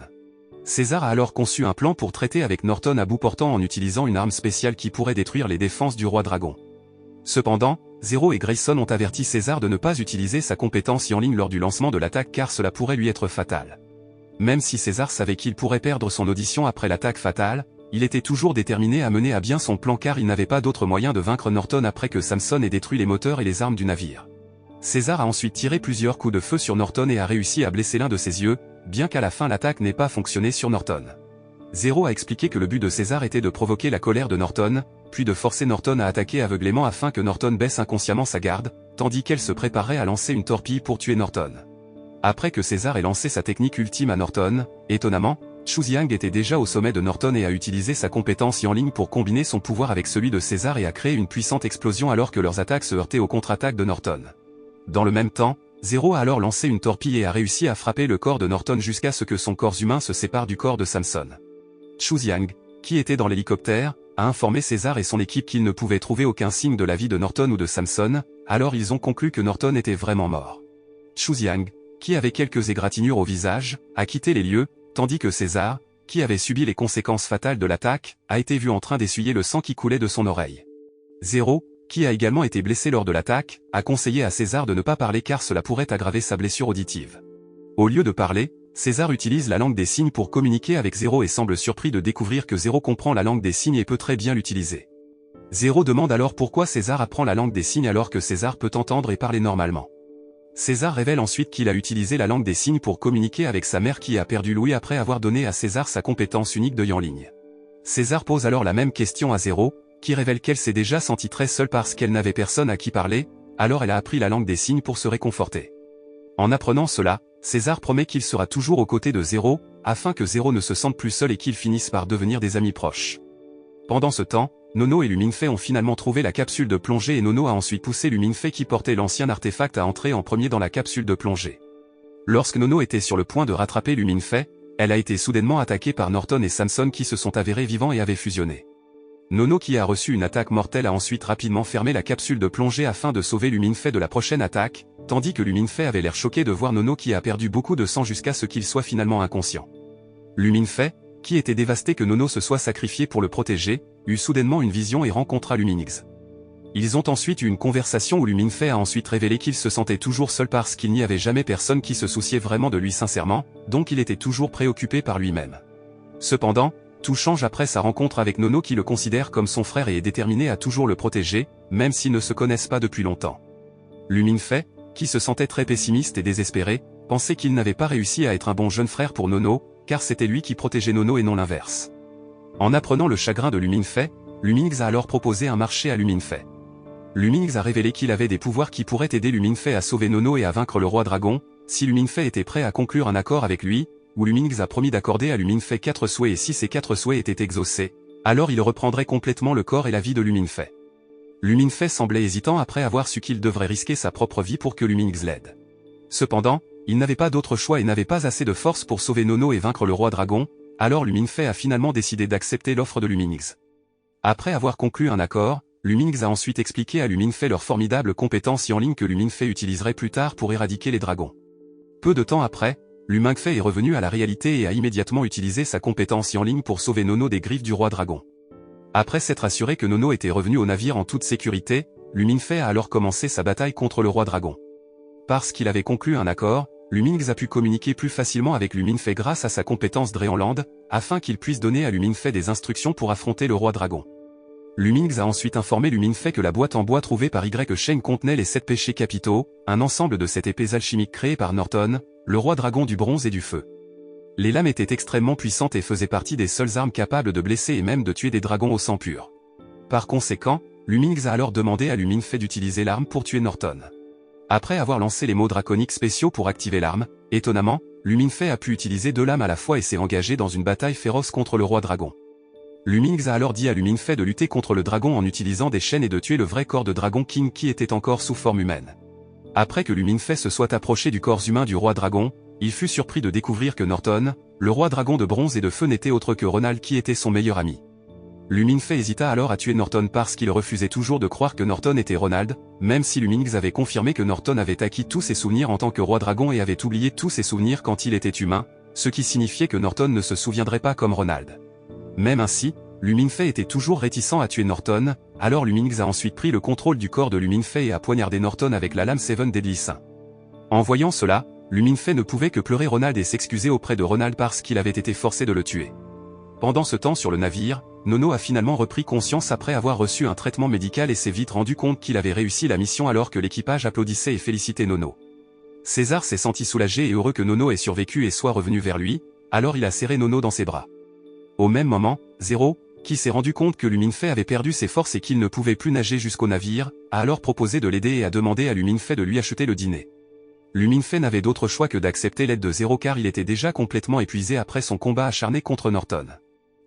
César a alors conçu un plan pour traiter avec Norton à bout portant en utilisant une arme spéciale qui pourrait détruire les défenses du roi dragon. Cependant, Zero et Grayson ont averti César de ne pas utiliser sa compétence Yanling lors du lancement de l'attaque car cela pourrait lui être fatal. Même si César savait qu'il pourrait perdre son audition après l'attaque fatale, il était toujours déterminé à mener à bien son plan car il n'avait pas d'autre moyen de vaincre Norton après que Samson ait détruit les moteurs et les armes du navire. César a ensuite tiré plusieurs coups de feu sur Norton et a réussi à blesser l'un de ses yeux, bien qu'à la fin l'attaque n'ait pas fonctionné sur Norton. Zero a expliqué que le but de César était de provoquer la colère de Norton, puis de forcer Norton à attaquer aveuglément afin que Norton baisse inconsciemment sa garde, tandis qu'elle se préparait à lancer une torpille pour tuer Norton. Après que César ait lancé sa technique ultime à Norton, étonnamment, Chuziang était déjà au sommet de Norton et a utilisé sa compétence Yanling pour combiner son pouvoir avec celui de César et a créé une puissante explosion alors que leurs attaques se heurtaient aux contre-attaques de Norton. Dans le même temps, Zero a alors lancé une torpille et a réussi à frapper le corps de Norton jusqu'à ce que son corps humain se sépare du corps de Samson. Chuxiang, qui était dans l'hélicoptère, a informé César et son équipe qu'ils ne pouvaient trouver aucun signe de la vie de Norton ou de Samson, alors ils ont conclu que Norton était vraiment mort. Chuxiang, qui avait quelques égratignures au visage, a quitté les lieux, tandis que César, qui avait subi les conséquences fatales de l'attaque, a été vu en train d'essuyer le sang qui coulait de son oreille. Zero, qui a également été blessé lors de l'attaque, a conseillé à César de ne pas parler car cela pourrait aggraver sa blessure auditive. Au lieu de parler, César utilise la langue des signes pour communiquer avec Zero et semble surpris de découvrir que Zero comprend la langue des signes et peut très bien l'utiliser. Zero demande alors pourquoi César apprend la langue des signes alors que César peut entendre et parler normalement. César révèle ensuite qu'il a utilisé la langue des signes pour communiquer avec sa mère qui a perdu l'ouïe après avoir donné à César sa compétence unique d'œil en ligne. César pose alors la même question à Zero, qui révèle qu'elle s'est déjà sentie très seule parce qu'elle n'avait personne à qui parler, alors elle a appris la langue des signes pour se réconforter. En apprenant cela, César promet qu'il sera toujours aux côtés de Zero, afin que Zero ne se sente plus seul et qu'ils finissent par devenir des amis proches. Pendant ce temps, Nono et Luminfei ont finalement trouvé la capsule de plongée et Nono a ensuite poussé Luminfei qui portait l'ancien artefact à entrer en premier dans la capsule de plongée. Lorsque Nono était sur le point de rattraper Luminfei, elle a été soudainement attaquée par Norton et Samson qui se sont avérés vivants et avaient fusionné. Nono qui a reçu une attaque mortelle a ensuite rapidement fermé la capsule de plongée afin de sauver Luminfei de la prochaine attaque, tandis que Luminfei avait l'air choqué de voir Nono qui a perdu beaucoup de sang jusqu'à ce qu'il soit finalement inconscient. Luminfei, qui était dévasté que Nono se soit sacrifié pour le protéger, eut soudainement une vision et rencontra Luminix. Ils ont ensuite eu une conversation où Luminfei a ensuite révélé qu'il se sentait toujours seul parce qu'il n'y avait jamais personne qui se souciait vraiment de lui sincèrement, donc il était toujours préoccupé par lui-même. Cependant, tout change après sa rencontre avec Nono qui le considère comme son frère et est déterminé à toujours le protéger, même s'ils ne se connaissent pas depuis longtemps. Luminfei, qui se sentait très pessimiste et désespéré, pensait qu'il n'avait pas réussi à être un bon jeune frère pour Nono, car c'était lui qui protégeait Nono et non l'inverse. En apprenant le chagrin de Luminfei, Luminix a alors proposé un marché à Luminfei. Luminix a révélé qu'il avait des pouvoirs qui pourraient aider Luminfei à sauver Nono et à vaincre le roi dragon, si Luminfei était prêt à conclure un accord avec lui, où Luminix a promis d'accorder à Luminfei 4 souhaits et si ces 4 souhaits étaient exaucés, alors il reprendrait complètement le corps et la vie de Luminfei. Luminfei semblait hésitant après avoir su qu'il devrait risquer sa propre vie pour que Luminix l'aide. Cependant, il n'avait pas d'autre choix et n'avait pas assez de force pour sauver Nono et vaincre le roi dragon, alors Luminfei a finalement décidé d'accepter l'offre de Luminix. Après avoir conclu un accord, Luminix a ensuite expliqué à Luminfei leur formidable compétence en ligne que Luminfei utiliserait plus tard pour éradiquer les dragons. Peu de temps après, Luminfei est revenu à la réalité et a immédiatement utilisé sa compétence en ligne pour sauver Nono des griffes du roi dragon. Après s'être assuré que Nono était revenu au navire en toute sécurité, Luminfei a alors commencé sa bataille contre le roi dragon. Parce qu'il avait conclu un accord, Luminix a pu communiquer plus facilement avec Luminfei grâce à sa compétence Dreamland, afin qu'il puisse donner à Luminfei des instructions pour affronter le roi dragon. Luminix a ensuite informé Luminfei que la boîte en bois trouvée par Y-Sheng contenait les 7 péchés capitaux, un ensemble de 7 épées alchimiques créées par Norton, le roi dragon du bronze et du feu. Les lames étaient extrêmement puissantes et faisaient partie des seules armes capables de blesser et même de tuer des dragons au sang pur. Par conséquent, Luminix a alors demandé à Luminfei d'utiliser l'arme pour tuer Norton. Après avoir lancé les mots draconiques spéciaux pour activer l'arme, étonnamment, Luminfei a pu utiliser 2 lames à la fois et s'est engagé dans une bataille féroce contre le roi dragon. Luminix a alors dit à Luminfei de lutter contre le dragon en utilisant des chaînes et de tuer le vrai corps de Dragon King qui était encore sous forme humaine. Après que Luminfei se soit approché du corps humain du roi dragon, il fut surpris de découvrir que Norton, le roi dragon de bronze et de feu n'était autre que Ronald qui était son meilleur ami. Luminfei hésita alors à tuer Norton parce qu'il refusait toujours de croire que Norton était Ronald, même si Luminix avait confirmé que Norton avait acquis tous ses souvenirs en tant que roi dragon et avait oublié tous ses souvenirs quand il était humain, ce qui signifiait que Norton ne se souviendrait pas comme Ronald. Même ainsi, Luminfei était toujours réticent à tuer Norton, alors Luminix a ensuite pris le contrôle du corps de Luminfei et a poignardé Norton avec la lame Seven Deadly Sins. En voyant cela, Luminfei ne pouvait que pleurer Ronald et s'excuser auprès de Ronald parce qu'il avait été forcé de le tuer. Pendant ce temps sur le navire, Nono a finalement repris conscience après avoir reçu un traitement médical et s'est vite rendu compte qu'il avait réussi la mission alors que l'équipage applaudissait et félicitait Nono. César s'est senti soulagé et heureux que Nono ait survécu et soit revenu vers lui, alors il a serré Nono dans ses bras. Au même moment, Zero, qui s'est rendu compte que Luminfei avait perdu ses forces et qu'il ne pouvait plus nager jusqu'au navire, a alors proposé de l'aider et a demandé à Luminfei de lui acheter le dîner. Luminfei n'avait d'autre choix que d'accepter l'aide de Zero car il était déjà complètement épuisé après son combat acharné contre Norton.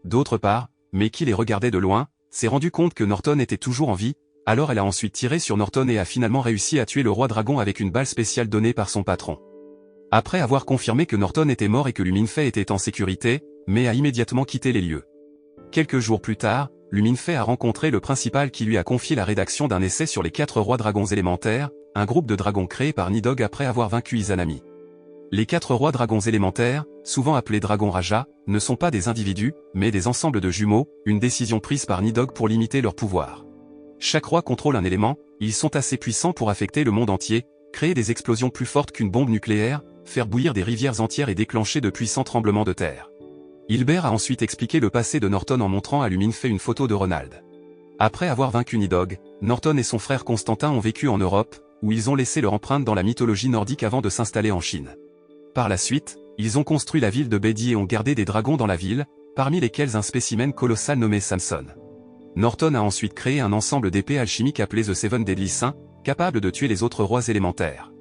D'autre part, mais qui les regardait de loin, s'est rendu compte que Norton était toujours en vie, alors elle a ensuite tiré sur Norton et a finalement réussi à tuer le roi dragon avec une balle spéciale donnée par son patron. Après avoir confirmé que Norton était mort et que Luminfei était en sécurité, mais a immédiatement quitté les lieux. Quelques jours plus tard, Luminfei a rencontré le principal qui lui a confié la rédaction d'un essai sur les 4 rois dragons élémentaires, un groupe de dragons créé par Nidhogg après avoir vaincu Izanami. Les 4 rois dragons élémentaires, souvent appelés dragons Raja, ne sont pas des individus, mais des ensembles de jumeaux, une décision prise par Nidhogg pour limiter leur pouvoir. Chaque roi contrôle un élément, ils sont assez puissants pour affecter le monde entier, créer des explosions plus fortes qu'une bombe nucléaire, faire bouillir des rivières entières et déclencher de puissants tremblements de terre. Hilbert a ensuite expliqué le passé de Norton en montrant à Luminfei une photo de Ronald. Après avoir vaincu Nidhogg, Norton et son frère Constantin ont vécu en Europe, où ils ont laissé leur empreinte dans la mythologie nordique avant de s'installer en Chine. Par la suite, ils ont construit la ville de Beidi et ont gardé des dragons dans la ville, parmi lesquels un spécimen colossal nommé Samson. Norton a ensuite créé un ensemble d'épées alchimiques appelées The Seven Deadly Sins, capables de tuer les autres rois élémentaires.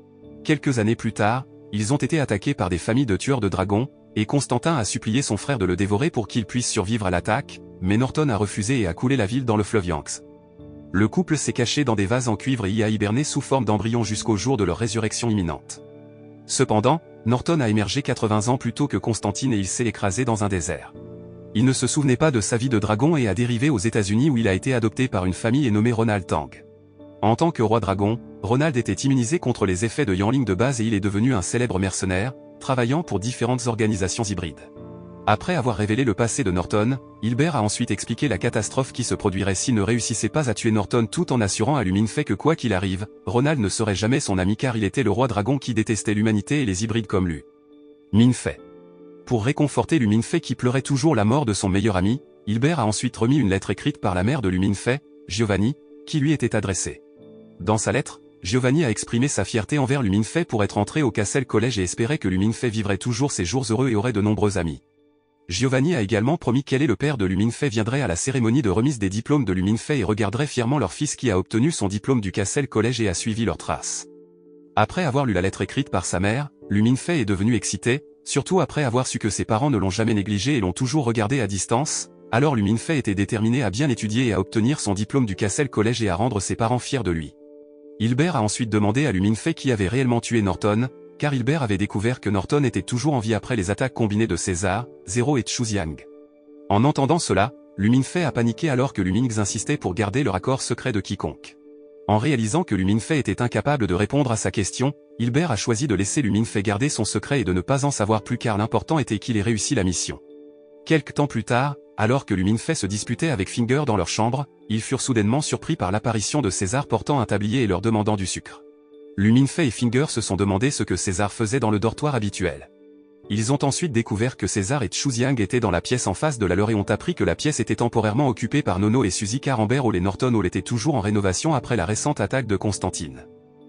Quelques années plus tard, ils ont été attaqués par des familles de tueurs de dragons, et Constantin a supplié son frère de le dévorer pour qu'il puisse survivre à l'attaque, mais Norton a refusé et a coulé la ville dans le fleuve Yangtze. Le couple s'est caché dans des vases en cuivre et y a hiberné sous forme d'embryon jusqu'au jour de leur résurrection imminente. Cependant, Norton a émergé 80 ans plus tôt que Constantine et il s'est écrasé dans un désert. Il ne se souvenait pas de sa vie de dragon et a dérivé aux États-Unis où il a été adopté par une famille et nommé Ronald Tang. En tant que roi dragon, Ronald était immunisé contre les effets de Yanling de base et il est devenu un célèbre mercenaire, travaillant pour différentes organisations hybrides. Après avoir révélé le passé de Norton, Hilbert a ensuite expliqué la catastrophe qui se produirait s'il ne réussissait pas à tuer Norton tout en assurant à Luminfei que quoi qu'il arrive, Ronald ne serait jamais son ami car il était le roi dragon qui détestait l'humanité et les hybrides comme lui. Minfei. Pour réconforter Luminfei qui pleurait toujours la mort de son meilleur ami, Hilbert a ensuite remis une lettre écrite par la mère de Luminfei, Giovanni, qui lui était adressée. Dans sa lettre, Giovanni a exprimé sa fierté envers Luminfei pour être entré au Castle College et espérait que Luminfei vivrait toujours ses jours heureux et aurait de nombreux amis. Giovanni a également promis qu'elle et le père de Luminfei viendraient à la cérémonie de remise des diplômes de Luminfei et regarderaient fièrement leur fils qui a obtenu son diplôme du Castle College et a suivi leurs traces. Après avoir lu la lettre écrite par sa mère, Luminfei est devenu excité, surtout après avoir su que ses parents ne l'ont jamais négligé et l'ont toujours regardé à distance, alors Luminfei était déterminé à bien étudier et à obtenir son diplôme du Castle College et à rendre ses parents fiers de lui. Hilbert a ensuite demandé à Luminfei qui avait réellement tué Norton, car Hilbert avait découvert que Norton était toujours en vie après les attaques combinées de César, Zero et Chuxiang. En entendant cela, Luminfei a paniqué alors que Lumingz insistait pour garder le accord secret de quiconque. En réalisant que Luminfei était incapable de répondre à sa question, Hilbert a choisi de laisser Luminfei garder son secret et de ne pas en savoir plus car l'important était qu'il ait réussi la mission. Quelque temps plus tard, alors que Luminfei se disputait avec Finger dans leur chambre, ils furent soudainement surpris par l'apparition de César portant un tablier et leur demandant du sucre. Luminfei et Finger se sont demandé ce que César faisait dans le dortoir habituel. Ils ont ensuite découvert que César et Chuxiang étaient dans la pièce en face de la leur et ont appris que la pièce était temporairement occupée par Nono et Suzy car Amber Hall et Norton Hall étaient toujours en rénovation après la récente attaque de Constantine.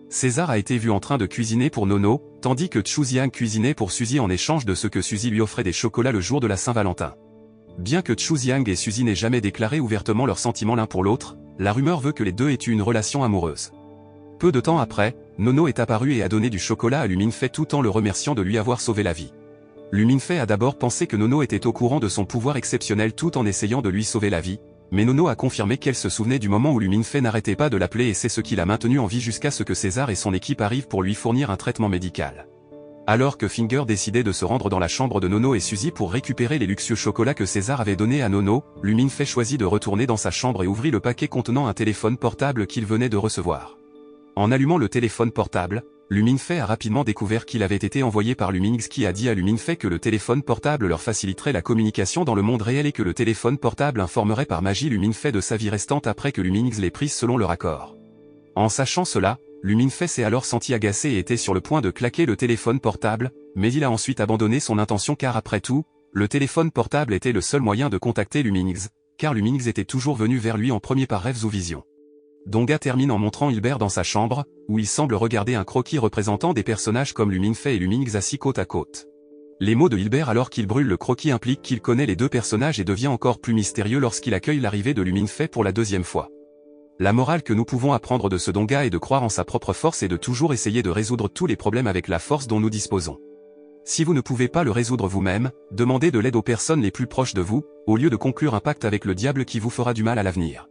César a été vu en train de cuisiner pour Nono, tandis que Chuxiang cuisinait pour Suzy en échange de ce que Suzy lui offrait des chocolats le jour de la Saint-Valentin. Bien que Chuxiang et Suzy n'aient jamais déclaré ouvertement leurs sentiments l'un pour l'autre, la rumeur veut que les deux aient eu une relation amoureuse. Peu de temps après, Nono est apparu et a donné du chocolat à Luminfei tout en le remerciant de lui avoir sauvé la vie. Luminfei a d'abord pensé que Nono était au courant de son pouvoir exceptionnel tout en essayant de lui sauver la vie, mais Nono a confirmé qu'elle se souvenait du moment où Luminfei n'arrêtait pas de l'appeler et c'est ce qui l'a maintenu en vie jusqu'à ce que César et son équipe arrivent pour lui fournir un traitement médical. Alors que Finger décidait de se rendre dans la chambre de Nono et Suzy pour récupérer les luxueux chocolats que César avait donnés à Nono, Luminfei choisit de retourner dans sa chambre et ouvrit le paquet contenant un téléphone portable qu'il venait de recevoir. En allumant le téléphone portable, Luminfei a rapidement découvert qu'il avait été envoyé par Lumingz qui a dit à Luminfei que le téléphone portable leur faciliterait la communication dans le monde réel et que le téléphone portable informerait par magie Luminfei de sa vie restante après que Lumingz l'ait prise selon leur accord. En sachant cela, Luminfei s'est alors senti agacé et était sur le point de claquer le téléphone portable, mais il a ensuite abandonné son intention car après tout, le téléphone portable était le seul moyen de contacter Lumingz, car Lumingz était toujours venu vers lui en premier par rêves ou visions. Donga termine en montrant Hilbert dans sa chambre, où il semble regarder un croquis représentant des personnages comme Luminfei et Lumingz assis côte à côte. Les mots de Hilbert alors qu'il brûle le croquis impliquent qu'il connaît les deux personnages et devient encore plus mystérieux lorsqu'il accueille l'arrivée de Luminfei pour la deuxième fois. La morale que nous pouvons apprendre de ce Donga est de croire en sa propre force et de toujours essayer de résoudre tous les problèmes avec la force dont nous disposons. Si vous ne pouvez pas le résoudre vous-même, demandez de l'aide aux personnes les plus proches de vous, au lieu de conclure un pacte avec le diable qui vous fera du mal à l'avenir.